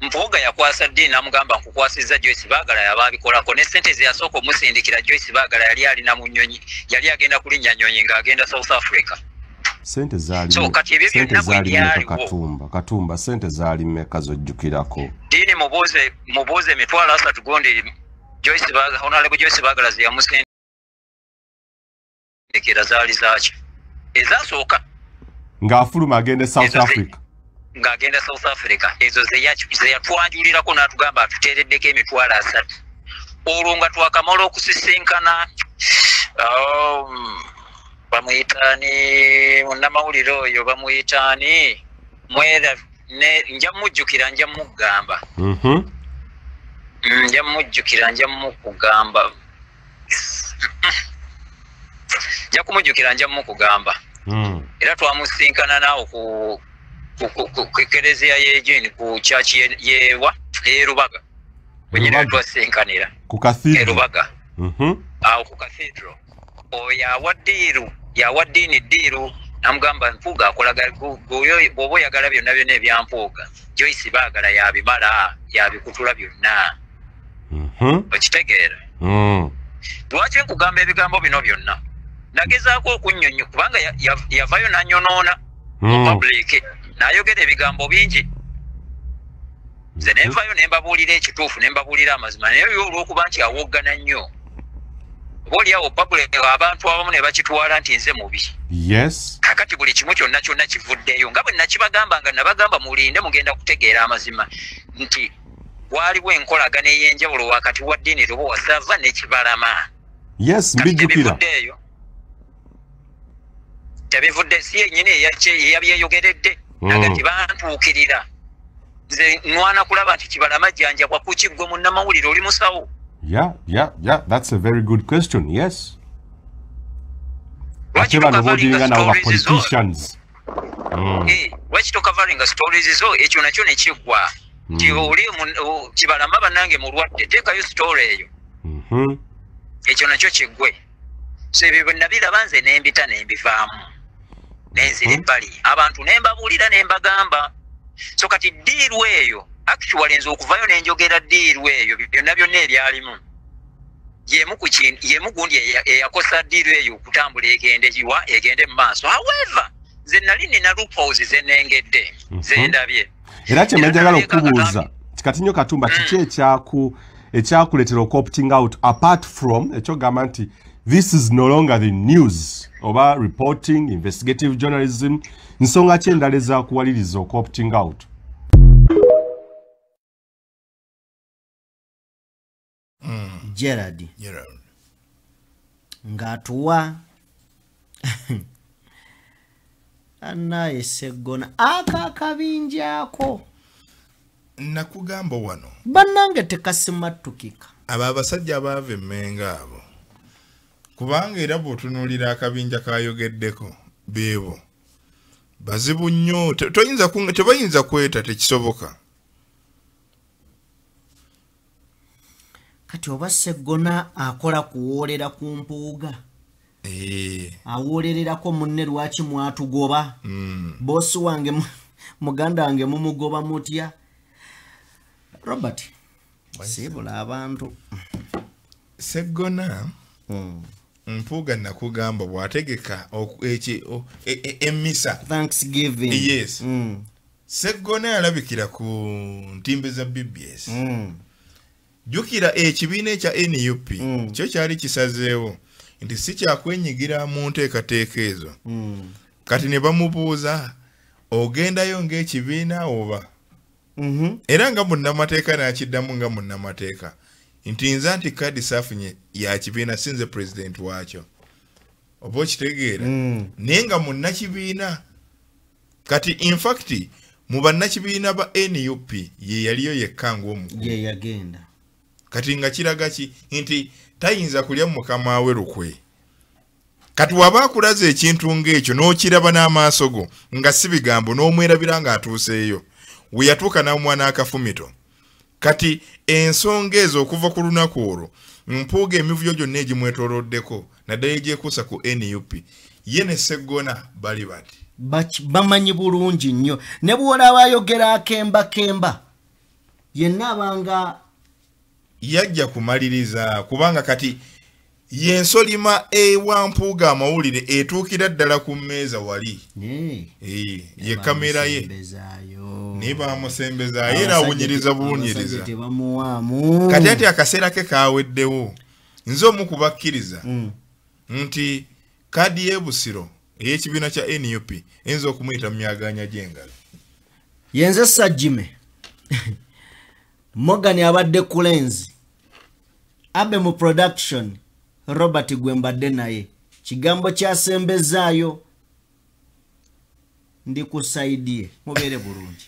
Speaker 21: Mpuuga yakwasa ddi n'amugamba nkukwasizza Joyce Baagala yababikolako ne ssente ze yasooka omusindikira Joyce Baagala yali alina mu nnyonyi yali agenda kulinnya nnyonyi ng'agenda South Africa.
Speaker 22: Sente zaali
Speaker 21: so kati ebyo byonna bwe byaliwo
Speaker 22: Katumba sente zaali mmeka zojjukirako
Speaker 21: ddiini mubuuze emitwalo 3 gondi Joyce Baagala Honorable Joyce Baagala ze yamusindikira zaali zaaki ezasooka
Speaker 22: ng'afuluma agende South Africa
Speaker 21: ng'agenda South Africa ezo ze yatwanjulirako n'atugamba atuteereddeko emitwalo 3 olwo nga twakamala okusisinkana bamuyitaani munnamawulire oyo bamuyitaani mwera nja mujjukira nja mugamba nja mujjukira nja mukugamba nja kumujjukira nja mukugamba era twamusinkana naawo ku ekereziya y'ejini ku kyaki y'erubaga wenyine twasinkanira
Speaker 22: ku cathedral
Speaker 21: erubaga awo ku cathedral oyo yawa ddiiru namugamba Mpuuga akolaga bw'oba oyagala byonna byonna ebya Mpuuga Joyce baagala yabimala yabikutula byonna okitegeera lwaki nkugamba ebigambo bino byonna nagezaako okunnyonnyo kubanga yavayo nanyonoona mu public n'ayogera ebigambo bingi nze ne nvayo ne mbabuulira ekituufu ne mbabuulira amazima naye yo olw'okuba nti awoggana nnyo obaoliawo public abantu abamu ne bakitwala nti nze mubi kakati buli kimu kyonna kyonna kivuddeyo nga bwe nakibagamba nga nabagamba mulinde mugenda kutegeera amazima nti waliwo enkolagana ey'enjawulo wakati wa ddiini Lubowa Wasava ne Kibalama
Speaker 22: mbijjukira
Speaker 21: tebivudde si yennyini eyabyeyogeredde nagati bantuukirira nze nwana kulaba nti Kibalama jjanjabwa ku kiggwe munnamawulire oli musawo
Speaker 22: that's a very good question. Yes. Lwaki
Speaker 21: tokavalinga stories zo ekyo nakyo ne kiggwa nti oli Kibalama bannange mulwadde teekayo story eyo ekyo nakyo kiggwe so ebyo nabiraba nze nembita nembivaamu nenzira ebbali abantu nembabuulira nembagamba so kati ddiiru eyo actually nze okuvayo nenjogera ddiiru eyo byonna byonna ebyalimu yemu gundi eyakosa ddiiru eyo okutambula egende mu maaso however nze nali nina loopholes ze nengedde ze ndabye
Speaker 22: era kye njagala okubuuza kati nnyo Katumba kiki ekyakuleetera opting out apart from ekyogamba nti this is no longer the news oba reporting investigative journalism nsonga ki endala ezakuwaliriza opting out
Speaker 6: Gerard ng'atuwa anaye Sseggona akakabinjako
Speaker 7: nakugamba wano
Speaker 6: bannange tekasimattukika
Speaker 7: abo abasajja abaava emmenga abo kubanga era bw'otunuulira akabinja kayogeddeko beebo bazibu nnyo tebayinza kweta tekisoboka
Speaker 6: kati oba Sseggona akola kuwoolera ku Mpuuga awoolererako munne lwaki mwatugoba boosi wange muganda wange mumugoba mutya Robert siibula abantu
Speaker 7: Sseggona Mpuuga nakugamba bw'ategeka emmisa
Speaker 6: Thanksgiving
Speaker 7: yes Sseggona yalabikira ku ntimbe za BBS jukira ekibiina ekya NUP kyo kyali kisazeewo nti si kyakwenyigira mu nteekateeka ezo kati ne bamubuuza ogendayo ng'ekibiina oba era nga munnamateeka n'akiddamu nga munnamateeka nti nza nti kadi saafunye ya kibiina sinze pulezidenti waakyo oba okitegeera naye nga munnakibiina kati infact mu bannakibiina ba NUP ye yaliyo yekka ng'omukulu
Speaker 6: ye yagenda
Speaker 7: kati nga kiraga ki nti tayinza kulya mukama we lukwe kati waba akulaza ekintu ng'ekyo n'okiraba n'amaaso go nga si bigambo n'omwerabira ng'atuuseeyo we yatuuka n'omwana akafumito kati ensonga ezo okuva ku lunaku olwo Mpuuga emivuyo gyonna egimwetooloddeko naddala egyekuusa ku NUP ye ne Sseggona bali bati
Speaker 6: bamanyi bulungi nnyo ne bw'olaba ayogera akemba yenna abanga
Speaker 7: yajja kumaliriza kubanga kati yensolima ewa Mpuuga amawulire etuukira ddala ku mmeeza wali ye kamera ye ne bamusembezaayo era awunyiriza buwunyiriza kati ati akaseera ke kaaweddewo nze omu kubakkiriza nti kadi y'ebusiro ey'ekibiina kya NUP eyinza okumuyita mu myaganya gy'engalo
Speaker 6: yenze Sajjime Morgan abadde ku Lens abe mu production Robert Gwembadde naye kigambo kyasembezaayo ndi kusaidie mubeere bulungi